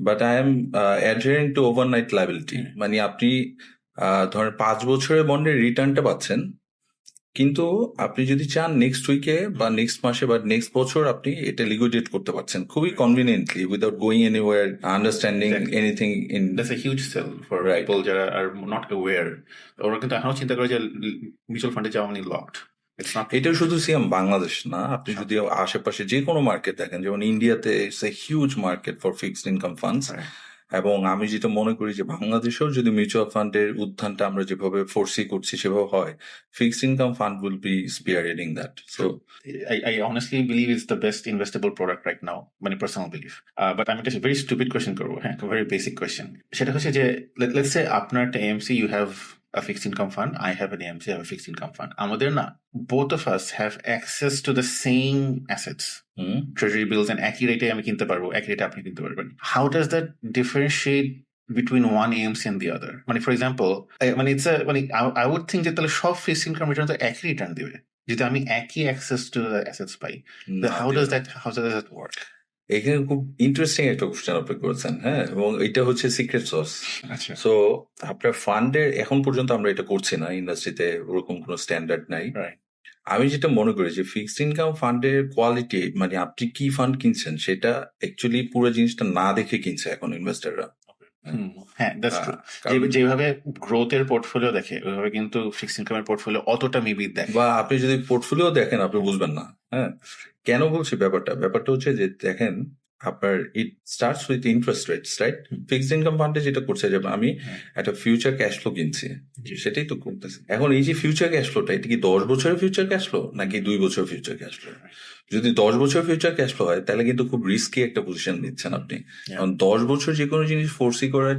but I am adhering to overnight liability. মানে আপনি ধরেন 5 বছরের বন্ডের রিটার্নটা পাচ্ছেন, কিন্তু আপনি যদি চান নেক্সট উইকে বা নেক্সট মাসে বা নেক্সট বছর আপনি এটা লিকুইডেট করতে পারছেন খুবই conveniently without going anywhere, understanding anything in. That's a huge sell for people যারা আর নট অ্যাওয়্যার। ওরা কিন্তু এখনো চিন্তা করে যে মিউচুয়াল ফান্ডে যাওয়া মানে লকড। এটা শুধু সিএম বাংলাদেশ না, আপনি যদি আশেপাশে যে কোনো মার্কেট দেখেন, যেমন ইন্ডিয়াতে it's a huge market for fixed income funds. এবং আমি যেটা মনে করি যে বাংলাদেশেও যদি মিউচুয়াল ফান্ডের উত্থানটা আমরা যেভাবে ফোরসি করছি সেভাবে হয়, fixed income fund will be spearheading that. So I honestly believe it's the best investable product right now, মানে personal belief. But আমি একটা very stupid question করবো, হ্যাঁ, very basic question. সেটা হচ্ছে যে let's say আপনার একটা AMC, you have a fixed income fund, I have an AMC, I have a fixed income fund. আমাদের না, both of us have access to the same assets, treasury bills, and একই রেটে আমি কিনতে পারবো, একই রেটে আপনি কিনতে পারবেন। How does that differentiate between one AMC and the other? মানে for example, মানে it's a, মানে I would think যে তাহলে সব fixed income return তো একই রিটার্ন দিবে যদি আমি একই access to the assets pi. how does that work? এখানে খুব ইন্টারেস্টিং একটা কোশ্চেন আপনি করেছেন, হ্যাঁ, এবং এটা হচ্ছে সিক্রেট সস। সো আপনার ফান্ডের এখন পর্যন্ত আমরা এটা করছি না, ইন্ডাস্ট্রিতে ওরকম কোনো স্ট্যান্ডার্ড নাই। আমি যেটা মনে করি যে ফিক্সড ইনকাম ফান্ডের কোয়ালিটি, মানে আপনি কি ফান্ড কিনছেন সেটা অ্যাকচুয়ালি পুরো জিনিসটা না দেখে কিনছে এখন ইনভেস্টাররা। হ্যাঁ, দ্যাটস ট্রু। যেভাবে গ্রোথের পোর্টফোলিও দেখে ওইভাবে কিন্তু ফিক্সড ইনকামের পোর্টফোলিও অতটা মেবি দেখে, বা আপনি যদি পোর্টফোলিও দেখেন আপনি বুঝবেন না। হ্যাঁ, কেন বলছি ব্যাপারটা হচ্ছে যে দেখেন আপনার it starts with interest rates, right? Fixed income ফান্ডে যেটা করছে যে আমি একটা ফিউচার ক্যাশ ফ্লো কিনছি, সেটাই তো করতেছে। এখন এই যে ফিউচার ক্যাশ ফ্লোটা, এটা কি 10 বছরের ফিউচার ক্যাশ ফ্লো নাকি 2 বছরের ফিউচার ক্যাশ ফ্লো? যদি 10 বছরের ফিউচার ক্যাশ ফ্লো হয় তাহলে কিন্তু খুব রিস্কি একটা পজিশন নিচ্ছেন আপনি। কারণ 10 বছর যে কোনো জিনিস ফোর্সি করা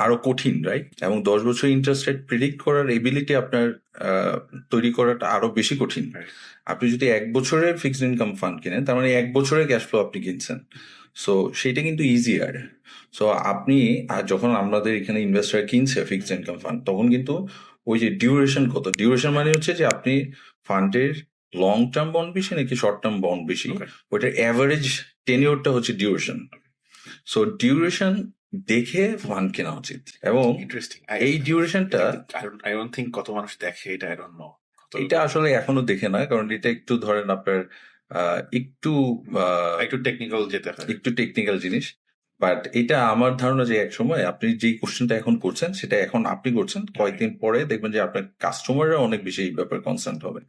আরো কঠিন, রাইট? এবং 10 বছর ইন্টারেস্ট রেট প্রিডিক্ট করার এবিলিটি আপনার তৈরি করাটা আরো বেশি কঠিন। আপনি যদি 1 বছরের ফিক্সড ইনকাম ফান্ড কিনেন, তার মানে 1 বছরের ক্যাশ ফ্লো আপনি কিনছেন। সো সেটা কিন্তু ইজিয়ার। সো আপনি যখন আমাদের এখানে ইনভেস্টার কিনছে ফিক্সড ইনকাম ফান্ড, তখন কিন্তু ওই যে ডিউরেশন কত, ডিউরেশন মানে হচ্ছে যে আপনি ফান্ডের লং টার্ম বন্ড বেশি নাকি শর্ট টার্ম বন্ড বেশি, ওইটার অ্যাভারেজ টেনিওরটা হচ্ছে ডিউরেশন। সো ডিউরেশন দেখে ফান্ড কেনা উচিত। এবং এই ডিউরেশনটা আই ডোন্ট থিংক কত মানুষ দেখে এটা, আই ডোন্ট নো। এটা আসলে এখনো দেখে না, কারণ এটা একটু ধরেন আপনার একটু টেকনিক্যাল যেতে হয়, একটু টেকনিক্যাল জিনিস। বাট এটা আমার ধারণা যে এক সময় আপনি যে কোশ্চেনটা এখন করছেন সেটা এখন আপনি করছেন, কয়েকদিন পরে দেখবেন যে আপনার কাস্টমাররা অনেক বেশি এই ব্যাপারে কনসার্ন হবে।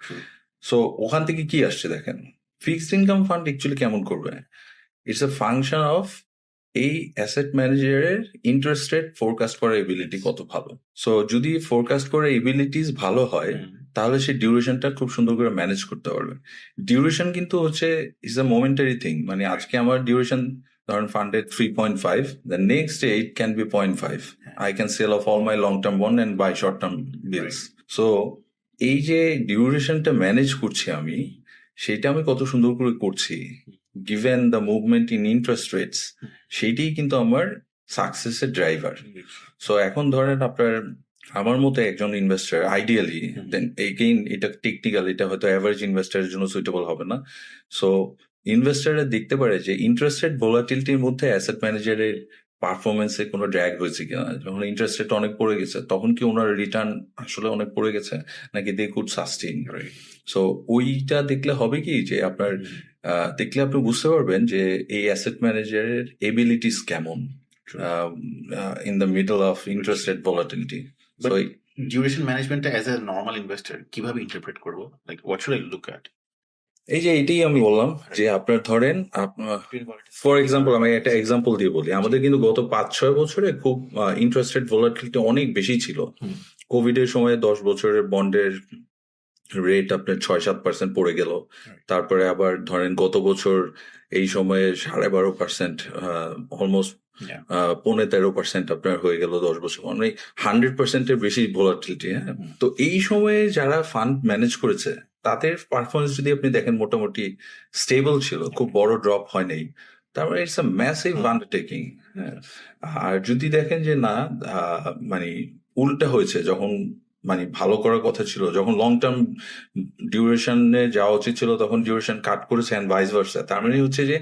সো ওখান থেকে কি আসছে দেখেন, ফিক্সড ইনকাম ফান্ড অ্যাকচুয়ালি কেমন করবে, ইটস এ ফাংশন অফ এই অ্যাসেট ম্যানেজারের ইন্টারেস্ট রেট ফোরকাস্ট করার এবিলিটি কত ভালো। সো যদি ফোরকাস্ট করার এবিলিটিস ভালো হয় তাহলে সে ডিউরেশনটা খুব সুন্দর করে ম্যানেজ করতে পারবে। ডিউরেশন কিন্তু হচ্ছে ইজ আ মোমেন্টারি থিং, মানে আজকে আমার ডিউরেশন ধরেন ফান্ডে 3.5, the next day it can be 0.5, I can sell off all my long term bond and buy short term bills. So এই যে ডিউরেশনটা ম্যানেজ করছি আমি, সেটা আমি কত সুন্দর করে করছি given the movement in interest rates, সেইটাই কিন্তু আমার সাকসেসের ড্রাইভার। সো এখন ধরেন আপনার আমার মতো একজন ইনভেস্টার আইডিয়ালি, দেন এগেইন এটা টেকনিক্যাল, এটা হয়তো অ্যাভারেজ ইনভেস্টারের জন্য সুইটেবল হবে না। সো ইনভেস্টাররা দেখতে পারে যে ইন্টারেস্ট রেট ভোলাটিলিটির মধ্যে অ্যাসেট ম্যানেজারের পারফরমেন্সে কোনো ড্র্যাগ হয়েছে কিনা। যখন ইন্টারেস্ট রেট অনেক পড়ে গেছে তখন কি ওনার রিটার্ন আসলে অনেক পড়ে গেছে নাকি দে কুড সাস্টেইন। সো ওইটা দেখলে হবে কি যে আপনার দেখলে আপনি বুঝতে পারবেন যে এই অ্যাসেট ম্যানেজারের এবিলিটিস কেমন in the middle of interest rate volatility. So duration ম্যানেজমেন্টটা অ্যাজ এ নর্মাল ইনভেস্টর কিভাবে ইন্টারপ্রেট করবো, like what should I look at? এই যে এটাই আমি বললাম যে আপনার ধরেন ফর এক্সাম্পল আমি একটা এক্সাম্পল দিয়ে বলি, আমাদের কিন্তু গত 5-6 বছরে খুব ইন্টারেস্ট রেট ভলাটিলিটি অনেক বেশি ছিল। কোভিড এর সময় 10 বছরের বন্ডের রেট আপনার 6-7% পড়ে গেল। তারপরে আবার ধরেন গত বছর এই সময়ে 12.5%, অলমোস্ট 13% আপনার হয়ে গেল 10 বছর, মানে 100%-এর বেশি ভলাটিলিটি। হ্যাঁ, তো এই সময়ে যারা ফান্ড ম্যানেজ করেছে তাদের পারফরমেন্স যদি আপনি দেখেন মোটামুটি স্টেবল ছিল, খুব বড় ড্রপ হয় নাই। তারপরে ইটস আ ম্যাসিভ আন্ডারটেকিং। আর যদি দেখেন যে না মানে উল্টা হয়েছে, যখন মানে ভালো করার কথা ছিল, যখন লং টার্ম ডিউরেশনে যাওয়া উচিত ছিল তখন ডিউরেশন কাট করেছে এন্ড ভাইস ভার্সা, তার মানে হচ্ছে যে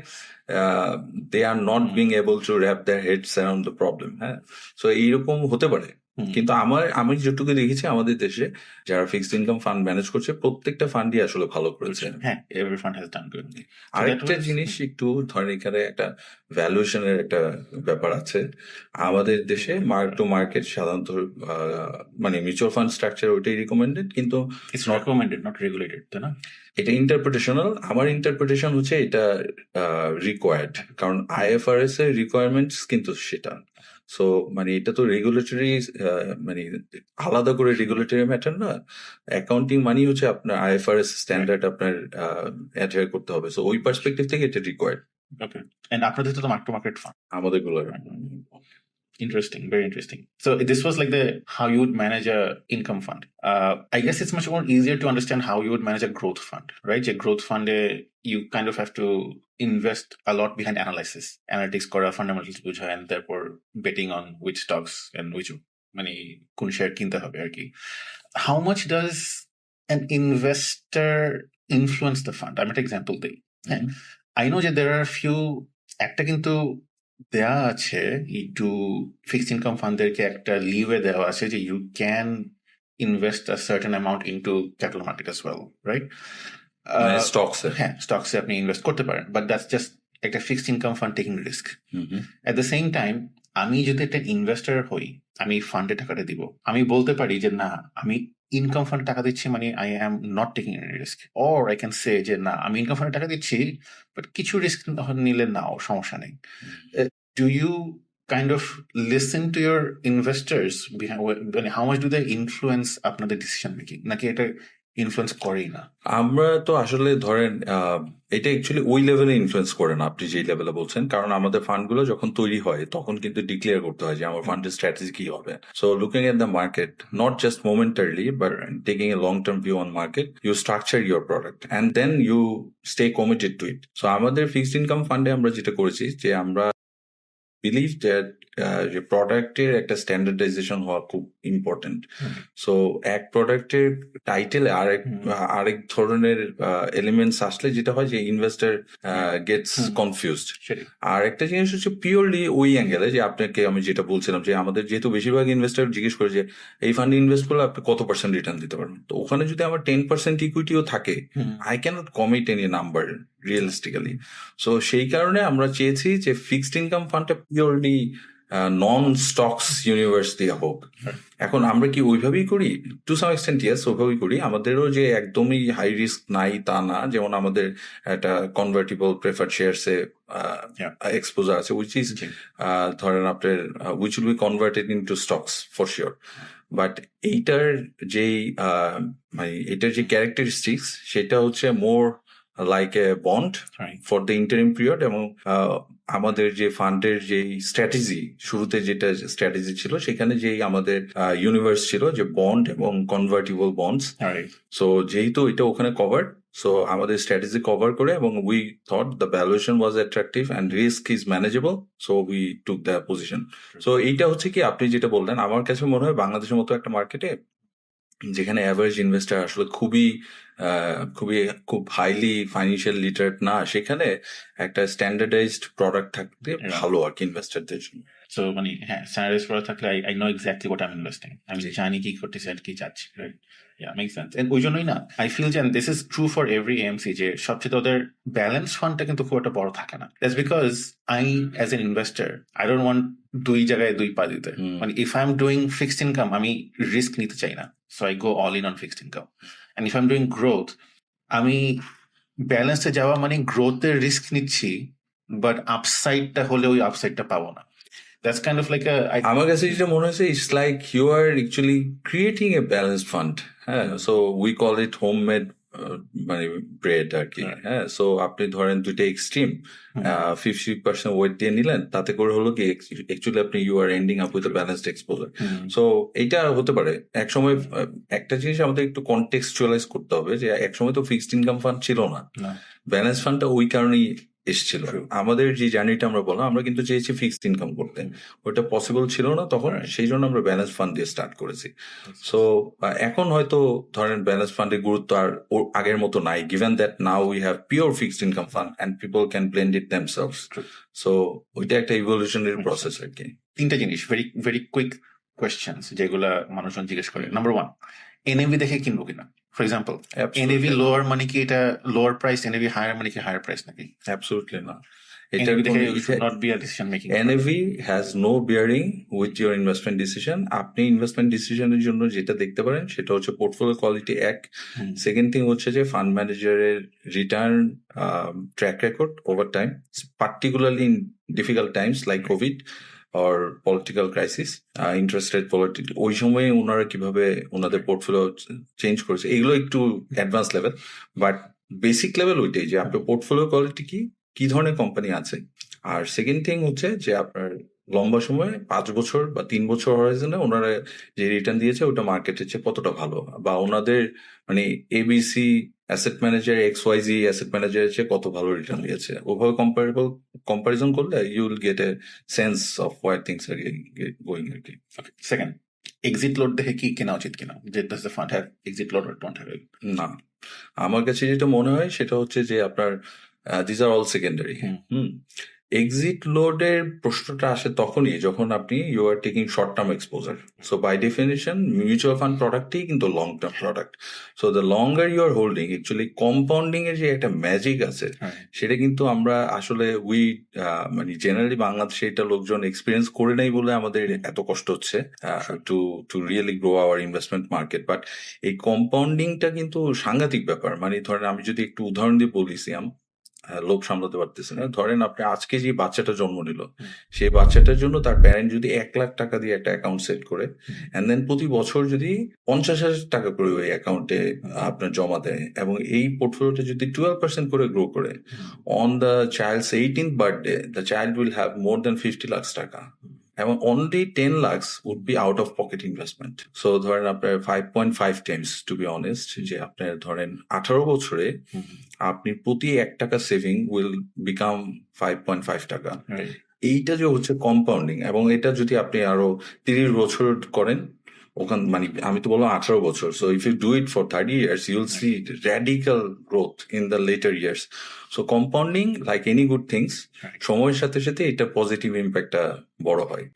they are not being able to wrap their heads around the problem. হ্যাঁ, সো এইরকম হতে পারে। কিন্তু আমি যেটুকু দেখেছি আমাদের দেশে যারা ফিক্সড ইনকাম ফান্ড ম্যানেজ করছে প্রত্যেকটা ফান্ডই আসলে ভালো করেছে। হ্যাঁ, every fund has done good. আরেকটা জিনিস একটু ধরেন এখানে একটা ভ্যালুয়েশনের একটা ব্যাপার আছে আমাদের দেশে। মার্ক টু মার্কেট সাধারণত মানে মিউচুয়াল ফান্ড স্ট্রাকচার ওইটাই রিকমেন্ডেড, কিন্তু it's not recommended, not regulated, তাই না? এটা ইন্টারপ্রিটেশনাল। আমার ইন্টারপ্রিটেশন হচ্ছে এটা রিকোয়ার্ড, কারণ আইএফআরএস এর রিকোয়ারমেন্টস কিন্তু সেটা। সো মানে এটা তো রেগুলেটরি, মানে আলাদা করে রেগুলেটরি ম্যাটার না। অ্যাকাউন্টিং মানি হচ্ছে আপনার আইএফআরএস স্ট্যান্ডার্ড আপনার অ্যাডহেয়ার করতে হবে। সো ওই পার্সপেক্টিভ থেকে এটা রিকোয়ার্ড। ওকে, এন্ড আপনাদের তো মার্ক টু মার্কেট ফান্ড আমাদের গুলো। Interesting, very interesting. So this was like the how you would manage a income fund. I guess it's much more easier to understand how you would manage a growth fund, right? A growth fund, you kind of have to invest a lot behind analysis, analytics, kora fundamentals bujha, and therefore betting on which stocks and which many kun share kinte hobe arki. How much does an investor influence the fund? I'm an example day. I know that there are a few একটা কিন্তু দেয়া আছে একটু fixed income ফান্ডদেরকে একটা লিভে দেওয়া আছে যে you can invest a certain amount into capital market as well, right? স্টকসে, হ্যাঁ, স্টকসে আপনি ইনভেস্ট করতে পারেন, বাট দ্যাটস জাস্ট একটা fixed income fund taking risk. At the same time আমি যদি একটা ইনভেস্টার হই, আমি ফান্ডে টাকাটা দিব, আমি বলতে পারি যে না, আমি ইনকাম ফান্ড টাকা দিচ্ছি মানে I am not taking any risk, or I can say যে না আমি ইনকাম ফান্ডে টাকা দিচ্ছি বাট কিছু রিস্ক নিলে নাও সমস্যা নেই। Do you kind of listen to your investors, মানে how much do they influence আপনাদের ডিসিশন মেকিং, নাকি এটা ইনফ্লুয়েন্স করেই না? আমরা তো আসলে ধরেন এটা অ্যাকচুয়ালি ওই লেভেলে ইনফ্লুয়েন্স করে না আপনি যেই লেভেলে বলছেন, কারণ আমাদের ফান্ডগুলো যখন তৈরি হয় তখন কিন্তু ডিক্লেয়ার করতে হয় যে আমার ফান্ডের স্ট্র্যাটেজি কি হবে। So looking at the market, not just momentarily but taking a long term view on market, you structure your product and then you stay committed to it. So আমাদের ফিক্সড ইনকাম ফান্ডে আমরা যেটা করেছি যে আমরা believe that যে প্রোডাক্টের একটা স্ট্যান্ডার্ডাইজেশন হওয়া খুব ইম্পর্টেন্ট। সো এক প্রোডাক্টের টাইটেলে আরেক ধরনের এলিমেন্টস আসলে যেটা হয় যে ইনভেস্টার গেটস কনফিউজড। আর একটা জিনিস হচ্ছে পিওরলি ওই অ্যাঙ্গেলে যে আপনাকে আমি যেটা বলছিলাম যে আমাদের যেহেতু বেশিরভাগ ইনভেস্টার জিজ্ঞেস করে যে এই ফান্ডে ইনভেস্ট করলে আপনি কত পার্সেন্ট রিটার্ন দিতে পারবেন, তো ওখানে যদি আমার 10% ইকুইটিও থাকে I can't commit any number realistically. So সেই কারণে আমরা চেয়েছি যে ফিক্সড ইনকাম ফান্ডটা পিওরলি নন স্টকস ইউনিভার্স দিয়ে হোক। এখন আমরা কি ওইভাবেই করি? টু সাম এক্সটেন্ট ইয়েস, ওইভাবেই করি। আমাদেরও যে একদমই হাই রিস্ক নাই তা না, যেমন আমাদের একটা কনভার্টিবল প্রেফার্ড শেয়ারসে এক্সপোজার আছে উইচ ইজ ধরেন আপনার which will be converted into stocks for sure. But এইটার যেই মানে এটার যে ক্যারেক্টারিস্টিক্স সেটা হচ্ছে more like a bond for the interim period. এবং আমাদের যে ফান্ডের যে স্ট্র্যাটেজি, শুরুতে যেটা স্ট্র্যাটেজি ছিল সেখানে যেই আমাদের ইউনিভার্স ছিল যে বন্ড এবং কনভার্টিবল বন্ডস। সো যেহেতু এটা ওখানে কভার্ড, সো আমাদের স্ট্র্যাটেজি কভার করে এবং we thought the valuation was attractive and risk is manageable, so we took the position. So এইটা হচ্ছে কি আপনি যেটা বললেন, আমার কাছে মনে হয় বাংলাদেশের মতো একটা মার্কেটে যেখানে অ্যাভারেজ ইনভেস্টার আসলে খুব হাইলি ফাইন্যান্সিয়াল লিটারেট না, সেখানে একটা স্ট্যান্ডার্ডাইজড প্রোডাক্ট থাকতে ভালো আর কি ইনভেস্টারদের জন্য। সো মানে হ্যাঁ, স্ট্যান্ডার্ডাইজড প্রোডাক্ট থাকলে I know exactly what I am investing, আমি জানি কি করতেছি আর কি চাচ্ছি, রাইট? Make sense. ওই জন্যই না আই ফিল যে this is true for every AMC, যে সবচেয়ে ওদের ব্যালেন্স ফান্ডটা কিন্তু খুব একটা বড় থাকে না। That's because I as an investor I don't want দুই জায়গায় দুই পা দিতে। মানে if I am doing fixed income, আমি রিস্ক নিতে চাই না, so I go all in on fixed income. And if I am doing growth, আমি ব্যালেন্সে যাওয়া মানে গ্রোথের রিস্ক নিচ্ছি, বাট আপসাইডটা হলে ওই আপসাইডটা পাবো না। That's kind of like আমার কাছে যেটা মনে হয়েছে, it's like you are actually creating a balance fund. হ্যাঁ, so we call it homemade মানে ব্রেড আর কি। হ্যাঁ, সো আপনি ধরেন দুইটা এক্সট্রিম 50% ওয়েট দিয়ে নিলেন, তাতে করে হলো কি অ্যাকচুয়ালি আপনি you are ending up with balanced exposure. So এইটা হতে পারে এক সময়। একটা জিনিস আমাদের একটু কন্টেক্সচুয়ালাইজ করতে হবে যে এক সময় তো ফিক্সড ইনকাম ফান্ড ছিল না, ব্যালেন্স ফান্ডটা ওই কারণেই এসেছিল। আমাদের যে জার্নিটা আমরা বললাম, আমরা কিন্তু চেয়েছি ফিক্সড ইনকাম করতে, ওটা পসিবল ছিল না তখন, সেই জন্য আমরা ব্যালেন্স ফান্ড দিয়ে স্টার্ট করেছি। সো এখন হয়তো ধরেন ব্যালেন্স ফান্ডের গুরুত্ব আর আগের মতো নাই, given that now we have pure fixed income fund and people can blend it themselves. So ওইটা একটা ইভলিউশনারি প্রসেস আর কি। তিনটা জিনিস ভেরি ভেরি কুইক কোয়েশ্চেন্স যেগুলা মানুষজন জিজ্ঞেস করে। নাম্বার 1, এনএভি দেখে কিনবো কিনা? ফর এক্সাম্পল, এনএভি লোয়ার মানে কি এটা লোয়ার প্রাইস, এনএভি হায়ার মানে কি হায়ার প্রাইস নাকি? অ্যাবসলিউটলি না। NAV has no bearing with your investment decision. আপনি ইনভেস্টমেন্ট ডিসিশনের জন্য যেটা দেখতে পারেন সেটা হচ্ছে পোর্টফোলিও কোয়ালিটি এক, সেকেন্ড থিং হচ্ছে যে ফান্ড ম্যানেজারের return track record over time, particularly in difficult Times like Covid or political crisis, interest rate volatility, ওই সময়ে ওনারা কিভাবে ওনাদের পোর্টফোলিও চেঞ্জ করেছে, এগুলো একটু advance level. But basic level ওইটাই যে আপনার পোর্টফোলিও কোয়ালিটি কি ধরনের কোম্পানি আছে। আর সেকেন্ড থিং হচ্ছে যে আপনার লম্বা সময়ে 5 বছর বা 3 বছর হরাইজনে ওনারা যে রিটার্ন দিয়েছে ওটা মার্কেটের চেয়ে কতটা ভালো, বা ওনাদের মানে ABC asset manager XYZ asset ম্যানেজারের চেয়ে কত ভালো রিটার্ন দিয়েছে। ওভাবে কম্পারিজন করলে you will get a sense of where things are going আর কি। সেকেন্ড, এক্সিট লোড দেখে কি কেনা উচিত কিনা? যে does the fund have exit load or don't have? না, আমার কাছে যেটা মনে হয় সেটা হচ্ছে যে আপনার this are all secondary. Exit লোডের প্রশ্নটা আসে তখনই যখন আপনি you are taking short term exposure. So by definition mutual fund প্রোডাক্টই কিন্তু long term product. So the longer you are holding, actually compounding এর যে একটা ম্যাজিক আছে সেটা কিন্তু আমরা আসলে মানে জেনারেলি বাংলাদেশে এটা লোকজন এক্সপিরিয়েন্স করে নাই বলে আমাদের এত কষ্ট হচ্ছে to really grow our investment market. But এই কম্পাউন্ডিংটা কিন্তু সাংঘাতিক ব্যাপার। মানে ধরেন আমি যদি একটু উদাহরণ দিয়ে বলি, সিয়াম, লোভ সামলাতে পারতেছে না, ধরেন আপনি আজকে যে বাচ্চাটা জন্ম নিল, সেই বাচ্চাটার জন্য তার প্যারেন্ট যদি 1 লাখ টাকা দিয়ে একটা অ্যাকাউন্ট সেট করে এন্ড দেন প্রতি বছর যদি 50,000 টাকা করে ওই অ্যাকাউন্টে আপনার জমা দেয় এবং এই পোর্টফোলিওটা যদি 12% করে গ্রো করে, on the child's 18th birthday the child will have more than 50 lakh taka এবং only 10 lakhs would be out of pocket investment. So ধরেন আপনার 5.5 টাইমস, টু বি অনেস্ট, যে আপনার ধরেন 18 বছরে আপনি প্রতি 1 টাকা সেভিং উইল বিকাম 5.5 টাকা। এইটা যে হচ্ছে কম্পাউন্ডিং, এবং এটা যদি আপনি আরো 30 বছর করেন, ওখান মানে আমি তো বললাম 18 বছর, so if you do it for 30 years you will see radical growth in the latter years. So compounding like any good things, সময়ের সাথে সাথে এটা পজিটিভ ইম্প্যাক্টটা বড় হয়।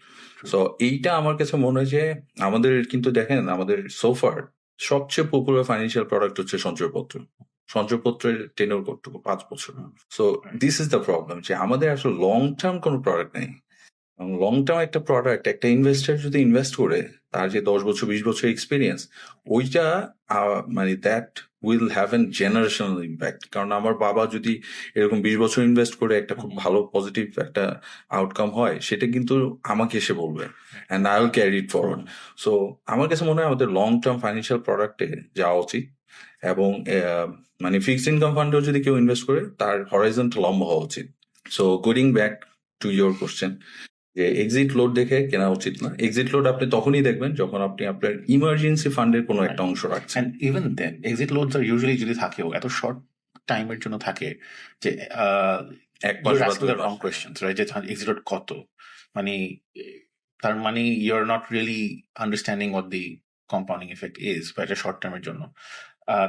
সো এইটা আমার কাছে মনে হয় যে আমাদের কিন্তু দেখেন আমাদের সোফার সবচেয়ে পপুলার ফাইন্যান্সিয়াল প্রোডাক্ট হচ্ছে সঞ্চয়পত্র। সঞ্চয়পত্রের টেনর কতটুকু? 5 বছর। So this is the problem, যে আমাদের আসলে লং টার্ম কোনো প্রোডাক্ট নেই। লং টার্ম একটা প্রোডাক্ট, একটা ইনভেস্টার যদি ইনভেস্ট করে তার যে 10 বছর 20 বছর এক্সপিরিয়েন্স, ওইটা মানে that will have an generational impact. কারণ আমার বাবা যদি এরকম 20 বছর ইনভেস্ট করে একটা খুব ভালো পজিটিভ একটা আউটকাম হয়, সেটা কিন্তু আমাকে এসে বলবে and I will carry it forward. So আমার কাছে মনে হয় আমাদের লং টার্ম ফাইন্যান্সিয়াল প্রোডাক্টে যাওয়া উচিত, এবং মানে ফিক্সড ইনকাম ফান্ডেও যদি কেউ ইনভেস্ট করে তার হরাইজনটা লম্বা হওয়া উচিত। So going back to your question, যে এক্সিট লোড দেখে কেনা উচিত না। এক্সিট লোড আপনি তখনই দেখবেন যখন আপনি আপনার ইমার্জেন্সি ফান্ডের কোনো একটা অংশ রাখছেন। ইভেন দেন এক্সিট লোডস আর ইউজুয়ালি যদি থাকেও এত শর্ট টাইমের জন্য থাকে যে এক মাস বা রং কোয়েশ্চেন্স, রাইট? যে এক্সিট লোড কত, মানে তার মানে you are not really understanding what the compounding effect is বা এটা শর্ট টার্মের জন্য।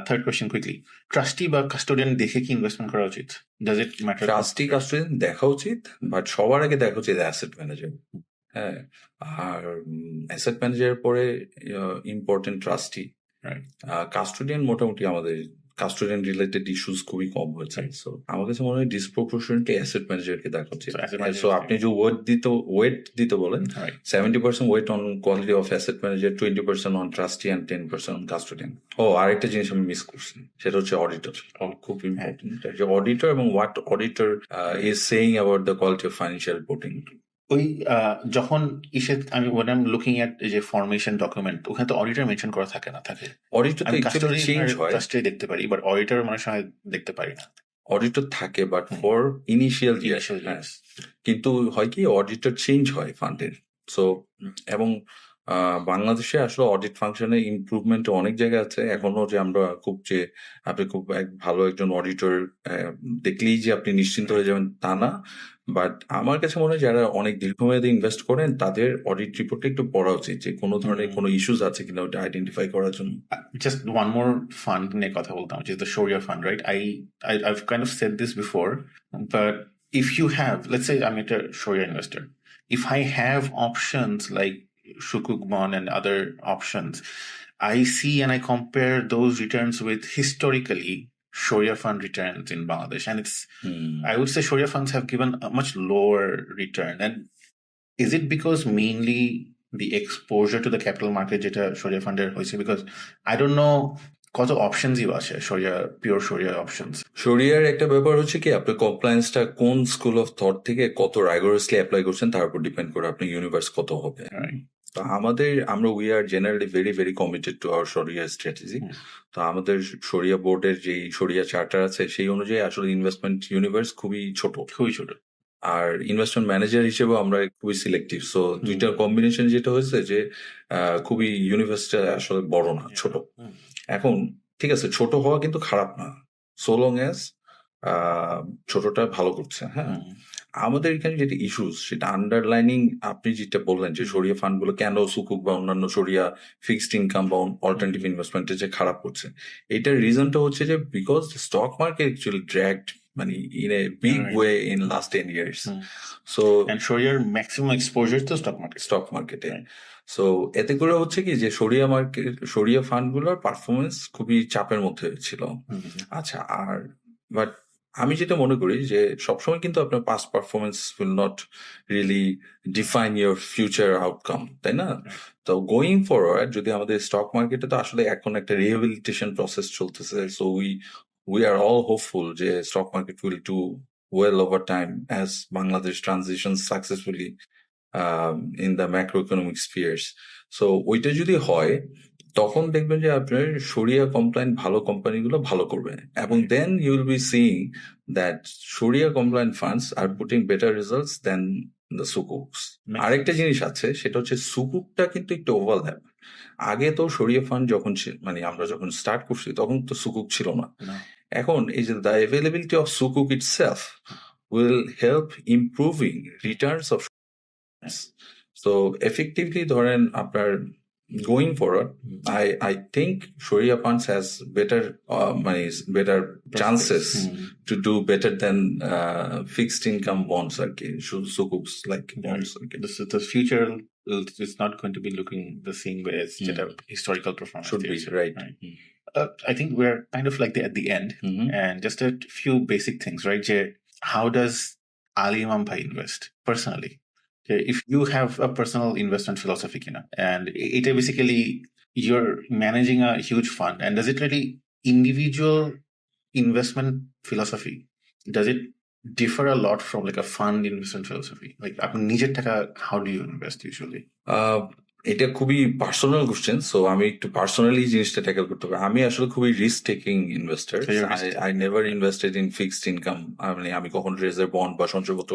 থার্ড কোয়েশ্চেন কুইকলি, ট্রাস্টি বা কাস্টোডিয়ান দেখে কি ইনভেস্টমেন্ট করা উচিত? Does it matter? Trustee custodian দেখা উচিত, বাট সবার আগে দেখা উচিত অ্যাসেট ম্যানেজার। হ্যাঁ, আর অ্যাসেট ম্যানেজারের পরে ইম্পর্টেন্ট ট্রাস্টি। কাস্টোডিয়ান মোটামুটি আমাদের কাস্টোডিয়ান রিলেটেড ইস্যুস খুবই কম হয়েছে। সো আমার কাছে মনে হয় ডিসপ্রপোর্শনেটলি অ্যাসেট ম্যানেজারকে দেখা উচিত। সো আপনি যে ওয়েট দিতে বলেন, 70% weight on quality of asset manager, 20% on trustee and 10% on custodian. ও আরেকটা জিনিস আমি মিস করছি, সেটা হচ্ছে অডিটর। খুব ইম্পর্টেন্ট যে অডিটর এবং what auditor is saying about the quality of financial reporting. ওই যখন আমি লুকিং এট যে ফরমেশন ডকুমেন্ট, ওখানে তো অডিটর মেনশন করা থাকে না, থাকে অডিটর তো অ্যাকচুয়ালি চেঞ্জ হয়, ট্রাস্টে দেখতে পারি, বাট অডিটর মানে সময় দেখতে পারি না। অডিটর থাকে বাট ফর ইনিশিয়াল ইয়ার্স, কিন্তু হয় কি অডিটর চেঞ্জ হয় ফান্ডের। সো এবং বাংলাদেশে আসলে অডিট ফাংশনে ইমপ্রুভমেন্ট অনেক জায়গায় আছে এখনো, যে আমরা খুব যে আপনি খুব ভালো একজন অডিটর দেখলেই যে আপনি নিশ্চিন্ত হয়ে যাবেন তা না। বাট আমার কাছে মনে হয় যারা অনেক দীর্ঘমেয়াদী ইনভেস্ট করেন তাদের অডিট রিপোর্টটা একটু পড়া উচিত, যে কোনো ধরনের কোনো ইস্যুস আছে কিনা ওটা আইডেন্টিফাই করার জন্য। জাস্ট ওয়ান মোর ফান্ড নিয়ে কথা বলতাম, which is the Sharia fund, right? I've kind of said this before, but if you have, let's say I'm a Sharia investor, if I have options like Shukuk bond and other options, I see and I compare those returns with historically Sharia fund returns in Bangladesh, and it's I would say Sharia funds have given a much lower return. And is it because mainly the exposure to the capital market যেটা Sharia fund এর হয়েছে? Because I don't know কত অপশনসই আছে Sharia, pure Sharia options. শরিয়ার একটা ব্যাপার হচ্ছে কি আপনি কমপ্লায়েন্সটা কোন স্কুল অফ থট থেকে কত রাইগোরাসলি অ্যাপ্লাই করছেন তার উপর ডিপেন্ড করে আপনার ইউনিভার্স কত হবে। তো আমরা we are generally very very committed to our শরিয়া স্ট্র্যাটেজি। তো আমাদের শরিয়া বোর্ডের যে শরিয়া চার্টার আছে সেই অনুযায়ী আসলে ইনভেস্টমেন্ট ইউনিভার্স খুবই ছোট। আর ইনভেস্টমেন্ট ম্যানেজার হিসেবে আমরা খুবই সিলেক্টিভ। সো দুইটার কম্বিনেশন যেটা হয়েছে যে খুবই ইউনিভার্সটা আসলে বড় না, ছোট। এখন ঠিক আছে, ছোট হওয়া কিন্তু খারাপ না, সো লং অ্যাজ ছোটটা ভালো করছে। হ্যাঁ, আমাদের এখানে যেটা ইস্যুস সেটা আন্ডারলাইনিং, আপনি যেটা বললেন যে শরিয়া ফান্ড গুলো কেন সুকুক বা অন্যান্য শরিয়া ফিক্সড ইনকাম বা অল্টারনেটিভ ইনভেস্টমেন্টে যে খারাপ করছে, এটার রিজনটা হচ্ছে যে because stock market actually dragged মানে in a big Right. way in last 10 years. So And Shoriaর maximum exposure to stock market. মার্কেটে Right. সো এতে করে হচ্ছে কি যে সরিয়া ফান্ড গুলোর পারফরমেন্স খুবই চাপের মধ্যে ছিল। আচ্ছা, আর বাট আমি যেটা মনে করি যে সবসময় কিন্তু আপনার past performance will not really define your future outcome, তাই না? তো গোয়িং ফরওয়ার্ড যদি আমাদের স্টক মার্কেটে তো আসলে এখন একটা রিহেবিলিটেশন প্রসেস চলতেছে, so we are all hopeful যে stock market will do well over time as Bangladesh transition successfully in the macro economic spheres. So ওইটা যদি হয় তখন দেখবেন যে আপনার শরিয়া কমপ্লায়েন্ট ভালো কোম্পানিগুলো ভালো করবে, এবং then you will be seeing that sharia compliant funds are putting better results than the sukuks. আরেকটা জিনিস আছে, সেটা হচ্ছে সুকুকটা কিন্তু একটু ওভারল্যাপ। আগে তো শরিয়া ফান্ড যখন মানে আমরা যখন স্টার্ট করছি তখন তো সুকুক ছিল না। এখন এই যে the availability of sukuk itself will help improving returns of. So effectively ধরেন আপনার going forward, I think Sharia funds has better chances to do better than fixed income bonds, sukuks like bonds. The future is not going to be looking the same way as historical performance should be, right? I think we're kind of like at the end, and just a few basic things, right? How does Ali Imam Bhai invest personally? If you have a personal investment philosophy, and it basically you're managing a huge fund, and does it really individual investment philosophy, does it differ a lot from like a fund investment philosophy? Like আপনি নিজের টাকা how do you invest usually? এটা খুবই personal question, so আমি একটু personally জিনিসটা tackle করতে পারি। আমি আসলে খুবই risk taking investor. I never invested in fixed income. আমি কখনো রেজার বন্ড বা সঞ্চয়পত্র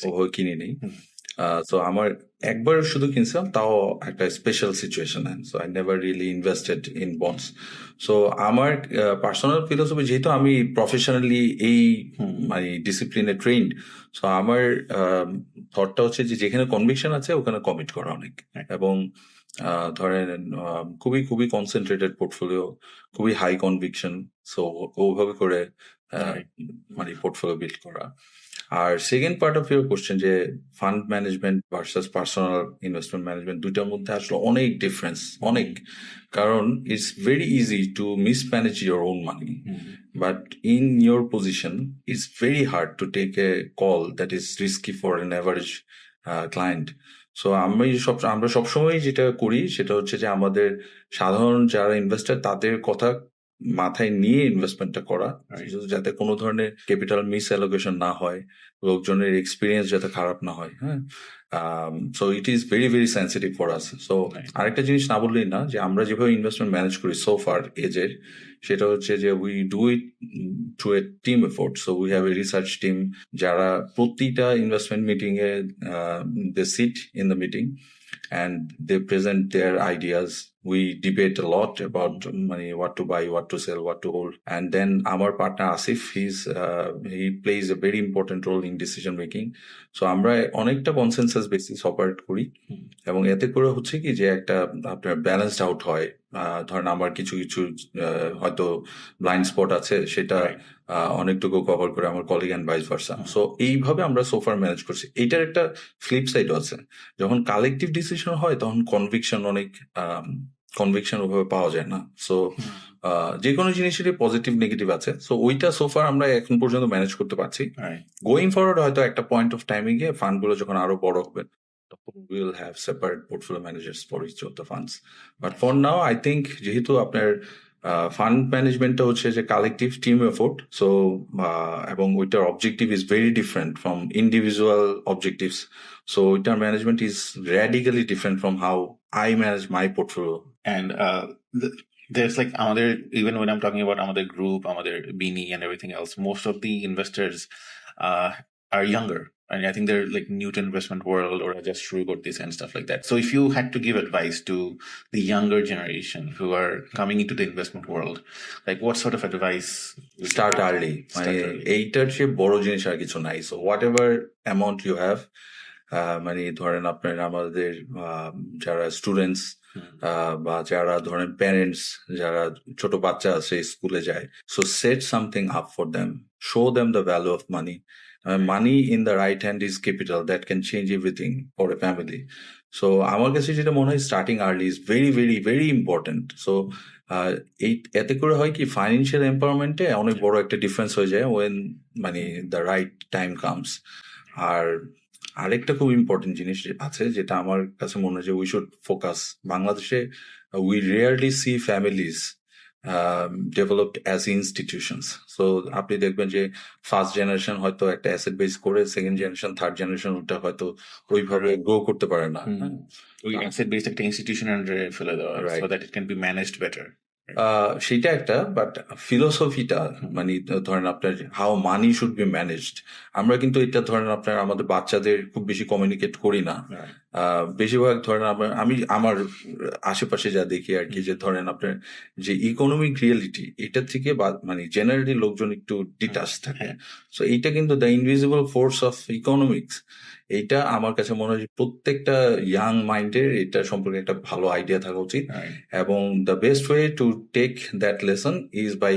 ওভাবে কিনে নেই। সো আমার একবার শুধু কিনছিলাম, তাও একটা special situation, so I never really invested in bonds. So আমার পার্সোনাল ফিলোসফি, যেহেতু আমি প্রফেশনালি এই মানে ডিসিপ্লিনে ট্রেন্ড, সো আমার থটটা হচ্ছে যে যেখানে কনভিকশন আছে ওখানে কমিট করা অনেক, এবং ধরেন খুবই খুবই কনসেন্ট্রেটেড পোর্টফোলিও, খুবই হাই কনভিকশন, সো ওভাবে করে মানে পোর্টফোলিও বিল্ড করা। আর second part of your question যে fund management versus personal investment management, দুইটার মধ্যে আসলে অনেক ডিফারেন্স, অনেক। কারণ it's very easy to mismanage your own money, but in your position it's very hard to take a call that is risky for an average client. So আমরা সবসময় যেটা করি সেটা হচ্ছে যে আমাদের সাধারণ যারা ইনভেস্টার তাদের কথা মাথায় নিয়ে ইনভেস্টমেন্টটা করা, যাতে কোনো ধরনের ক্যাপিটাল মিস অ্যালোকেশন না হয়, লোকজনের এক্সপিরিয়েন্স যাতে খারাপ না হয়। হ্যাঁ, so it is very very sensitive for us. So আরেকটা জিনিস না বললেই না, যে আমরা যেভাবে ইনভেস্টমেন্ট ম্যানেজ করি সো ফার এজের, সেটা হচ্ছে যে we do it through a team effort. So we have a research team, যারা প্রতিটা ইনভেস্টমেন্ট মিটিং এ they sit in the meeting and they present their ideas. We debate a lot about money, what to buy, what to sell, what to hold. And then our partner Asif, he plays a very important role in decision making. So আমরা অনেকটা consensus basis operate করি, এবং এতে করে হচ্ছে কি যে একটা আপনার ব্যালেন্সড আউট হয়। ধরেন আমার কিছু কিছু হয়তো ব্লাইন্ড স্পট আছে, সেটা অনেকটুকু কভার করে আমার colleague and vice versa. So এইভাবে আমরা সোফার ম্যানেজ করছি। এইটার একটা ফ্লিপ সাইডও আছে, যখন কালেকটিভ ডিসিশন হয় তখন কনভিকশন ওভাবে পাওয়া যায় না। সো যে কোনো জিনিসেরই পজিটিভ নেগেটিভ আছে। সো ওইটা সোফার আমরা এখন পর্যন্ত ম্যানেজ করতে পারছি। গোয়িং ফরওয়ার্ড হয়তো একটা পয়েন্ট অফ টাইমে গিয়ে ফান্ডগুলো যখন আরো বড় হবে, we will have separate portfolio managers for each of the funds. But for now, I think যেহেতু আপনার ফান্ড ম্যানেজমেন্টটা হচ্ছে যে কালেকটিভ টিম এফোর্ট, সো এবং ওইটার objective is very different from individual objectives. So ওইটার management is radically different from how I manage my portfolio. And there's like even when I'm talking about আমাদের group, আমাদের Bini and everything else, most of the investors are younger. And I think they're like new to investment world, or just sure got this and stuff like that. So if you had to give advice to the younger generation who are coming into the investment world, like what sort of advice? Start early. এইটার চেয়ে বড় জিনিস আর কিছু নাই। So whatever amount you have, মানে ধরেন আপনার আমাদের যারা স্টুডেন্টস বা যারা ধরেন প্যারেন্টস, যারা ছোট বাচ্চা আছে স্কুলে যায়, so set something up for them, show them the value of money. Money in the right hand is capital that can change everything for a family. So আমার কাছে যেটা মনে হয় starting early is very very very important. So এই এতে করে হয় কি ফাইন্যান্সিয়াল এম্পাওয়ারমেন্টে অনেক বড় একটা ডিফারেন্স হয়ে যায় ওয়েন মানে দ্য রাইট টাইম কামস. আর আরেকটা খুব ইম্পর্টেন্ট জিনিস আছে যেটা আমার কাছে মনে হয় যে উই শুড ফোকাস. বাংলাদেশে we rarely see families developed as institutions. So আপনি দেখবেন যে ফার্স্ট জেনারেশন হয়তো একটা অ্যাসেট বেস করে, সেকেন্ড জেনারেশন থার্ড জেনারেশন ওটা হয়তো ওইভাবে গ্রো করতে পারে না. ওই অ্যাসেট বেসড একটা ইনস্টিটিউশন আন্ডারে ফেলে দেওয়া so that it can B managed better. সেটা একটা, বাট ফিলোসফিটা মানে ধরেন আপনার how money should be managed, আমরা কিন্তু এটা ধরেন আপনার আমাদের বাচ্চাদের খুব বেশি কমিউনিকেট করি না. বেশিরভাগ ধরেন আমি আমার আশেপাশে যা দেখি আর কি, যে ধরেন আপনার যে ইকোনমিক রিয়েলিটি এটা থেকে মানে জেনারেলি লোকজন একটু ডিটাচ থাকে. সো এইটা কিন্তু the invisible force of economics, এইটা আমার কাছে মনে হয় প্রত্যেকটা ইয়াং মাইন্ডের এটা সম্পর্কে একটা ভালো আইডিয়া থাকা উচিত. এবং the best way to take that lesson is by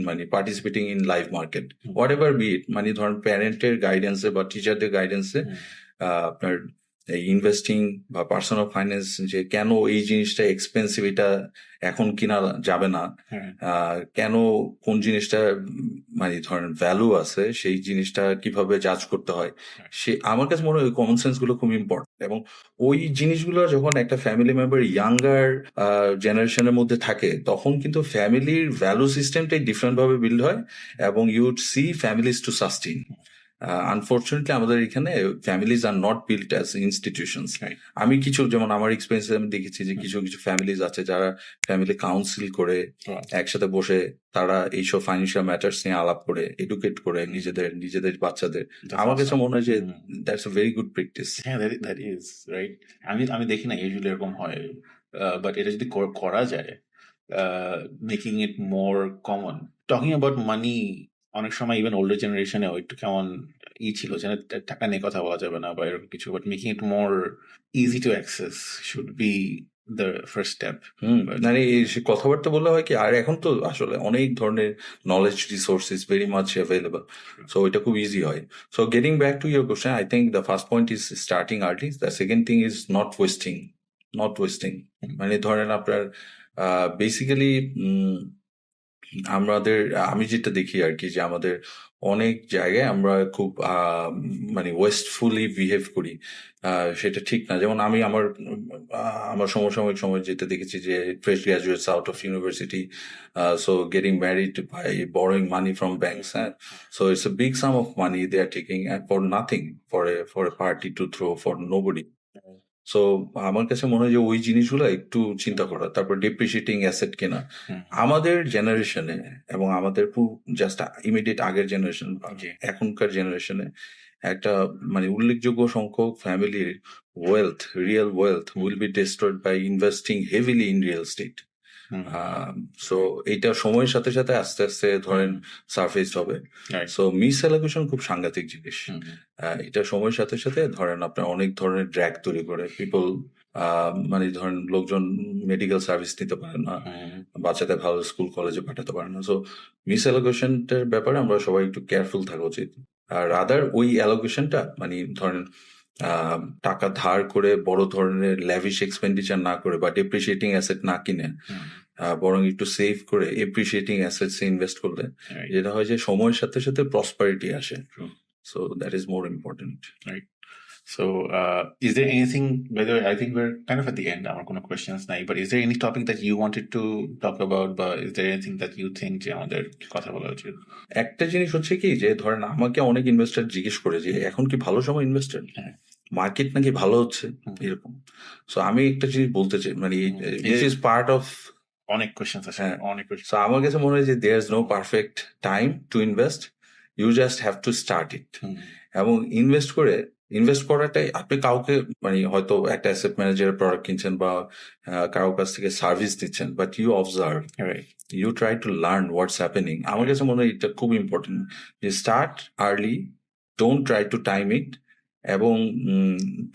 মানে participating in live market, whatever be it. মানে ধরেন প্যারেন্টের গাইডেন্সে বা টিচারদের গাইডেন্সে আপনার ইনভেস্টিং বা পার্সোনাল ফাইন্যান্স, যে কেন এই জিনিসটা এক্সপেন্সিভ, এটা এখন কিনা যাবে না, কেন কোন জিনিসটা মানে ধরেন ভ্যালু আছে, সেই জিনিসটা কিভাবে জাজ করতে হয়, সে আমার কাছে মনে হয় কমন সেন্স গুলো খুব ইম্পর্টেন্ট. এবং ওই জিনিসগুলো যখন একটা ফ্যামিলি মেম্বার ইয়াঙ্গার জেনারেশনের মধ্যে থাকে, তখন কিন্তু ফ্যামিলির ভ্যালু সিস্টেমটাই ডিফারেন্ট ভাবে বিল্ড হয় এবং you would see families to sustain. Unfortunately আমাদের এখানে families are not built as institutions. আমি কিছু, যেমন আমার এক্সপিরিয়েন্সে আমি দেখেছি যে কিছু কিছু ফ্যামিলিজ আছে যারা ফ্যামিলি কাউন্সিল করে একসাথে বসে তারা এইসব ফাইন্যান্সিয়াল ম্যাটার্স নিয়ে আলাপ করে এডুকেট করে নিজেদের বাচ্চাদের. আমার কাছে মনে হয় যে that's a very good practice. হ্যাঁ, দ্যাট ইজ রাইট. আমি দেখি না ইউজুয়ালি এরকম হয়, বাট এটা যদি করা যায়, making it more common. Talking about মানি, অনেক সময় ইভেন ওল্ডার জেনারেশনে একটু কেমন ছিল যে টাকা নিয়ে কথা বলা যাবে না বা এরকম কিছু, but making it more easy to access should be the first step. মানে কথাবার্তা বললে হয় কি, আর এখন তো আসলে অনেক ধরনের knowledge resources very much available, so এটা খুব ইজি হয়. So getting back to your question, I think the first point is starting early. The second thing is not wasting. মানে ধরেন আপনার বেসিক্যালি আমি যেটা দেখি আর কি, যে আমাদের অনেক জায়গায় আমরা খুব মানে ওয়েস্টফুলি বিহেভ করি, সেটা ঠিক না. যেমন আমি আমার সমসাময়িক সময় যেতে দেখেছি যে fresh graduates out of university, so getting married by borrowing money from banks, হ্যাঁ, so it's a big sum of money they are taking for nothing, for a party to throw, for nobody. So আমার কাছে মনে হয় যে ওই জিনিসগুলো একটু চিন্তা করা. তারপর ডিপ্রিসিয়েটিং অ্যাসেট কেনা আমাদের জেনারেশনে এবং আমাদের জাস্ট ইমিডিয়েট আগের জেনারেশন, এখনকার জেনারেশনে একটা মানে উল্লেখযোগ্য সংখ্যক ফ্যামিলির real wealth will be destroyed by investing heavily in real estate. So এইটা সময়ের সাথে সাথে আস্তে আস্তে ধরেন সারফেস হবে. সো মিস অ্যালোকেশন খুব সাংঘাতিক জিনিস. এটা সময়ের সাথে সাথে ধরেন আপনার অনেক ধরনের ড্র্যাগ তৈরি করে. পিপল মানে ধরেন লোকজন মেডিকেল সার্ভিস নিতে পারে না, বাচ্চাদের ভালো স্কুল কলেজে পাঠাতে পারে না. সো মিস অ্যালোকেশনটার ব্যাপারে আমরা সবাই একটু কেয়ারফুল থাকা উচিত. আর আদার ওই অ্যালোকেশনটা মানে ধরেন টাকা ধার করে বড় ধরনের ল্যাভিশ এক্সপেন্ডিচার না করে বা ডেপ্রিসিয়েটিং অ্যাসেট না কিনে, বরং একটু সেভ করে এপ্রিসিয়েটিং অ্যাসেটস ইনভেস্ট করলে যেটা হয় যে সময়ের সাথে সাথে প্রসপারিটি আসে. So that is more important. Right. So, is there anything, by the way, I think we're kind of at the end, আমার কোনো questions নাই, but is there any topic that you wanted to talk about, বা is there anything that you think যে আমাদের কথা বলা উচিত? একটা জিনিস হচ্ছে কি, যে ধরেন আমাকে অনেক ইনভেস্টর জিজ্ঞেস করে যে এখন কি ভালো সময় ইনভেস্টার, মার্কেট নাকি ভালো হচ্ছে এরকম. সো আমি একটা জিনিস বলতে চাই, মানে দিস ইজ পার্ট অফ অনেক কোয়েশ্চেন্স আছে, অনেক কোয়েশ্চেন. সো আমার কাছে মনে হয় যে there is no perfect time to invest, you just have to start it. এবং ইনভেস্ট করাটাই আপনি কাউকে মানে হয়তো একটা অ্যাসেট ম্যানেজারের প্রোডাক্ট কিনছেন বা কারোর কাছ থেকে সার্ভিস দিচ্ছেন, but you observe, you try to learn what's happening. আমার কাছে মনে হয় এটা খুব ইম্পর্টেন্ট যে start early, don't try to time it, এবং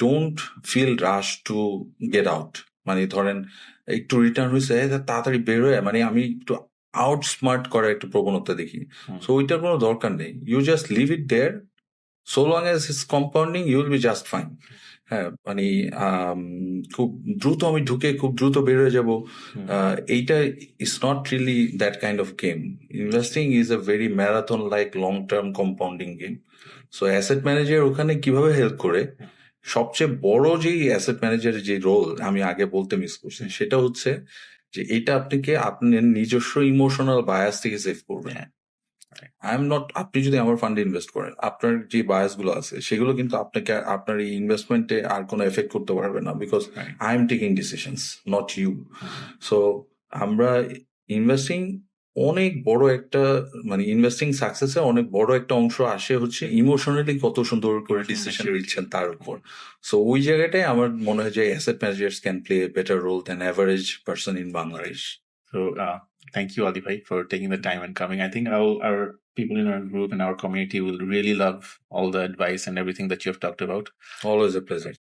don't feel rush to get out. মানে ধরেন একটু রিটার্ন হয়েছে তাড়াতাড়ি বের হয়ে মানে আমি একটু আউট স্মার্ট করার একটু প্রবণতা দেখি। সো ওইটার কোনো দরকার নেই, you just leave it there, so long as it's compounding you will be just fine. হ্যাঁ মানে খুব দ্রুত আমি ঢুকে খুব দ্রুত বের হয়ে যাবো, এইটা is not really that kind of game. Investing is a very marathon like long term compounding game. So asset manager ওখানে কিভাবে হেল্প করে, সবচেয়ে বড় যেই অ্যাসেট ম্যানেজারের যে রোল আমি আগে বলতে মিস করছি, সেটা হচ্ছে যে এটা আপনাকে আপনার নিজস্ব ইমোশনাল বায়াস থেকে সেভ করবে। আই এম নট, আপনি যদি আমার ফান্ডে ইনভেস্ট করেন, আপনার যে বায়াস গুলো আছে সেগুলো কিন্তু আপনাকে আপনার এই ইনভেস্টমেন্টে আর কোনো এফেক্ট করতে পারবে না, because I am taking decisions not you. So আমরা ইনভেস্টিং অনেক বড় একটা মানে ইনভেস্টিং সাকসেসে অনেক বড় একটা অংশ আসে হচ্ছে ইমোশনালি কত সুন্দর করে ডিসিশন নিচ্ছেন তার উপর। সো ওই জায়গাটায় আমার মনে হয় যে asset managers can play a better role than average person in Bangladesh. So thank you, Adi bhai, for taking the time and coming. I think our people in our group and our community will really love all the advice and everything that you have talked about. Always a pleasure.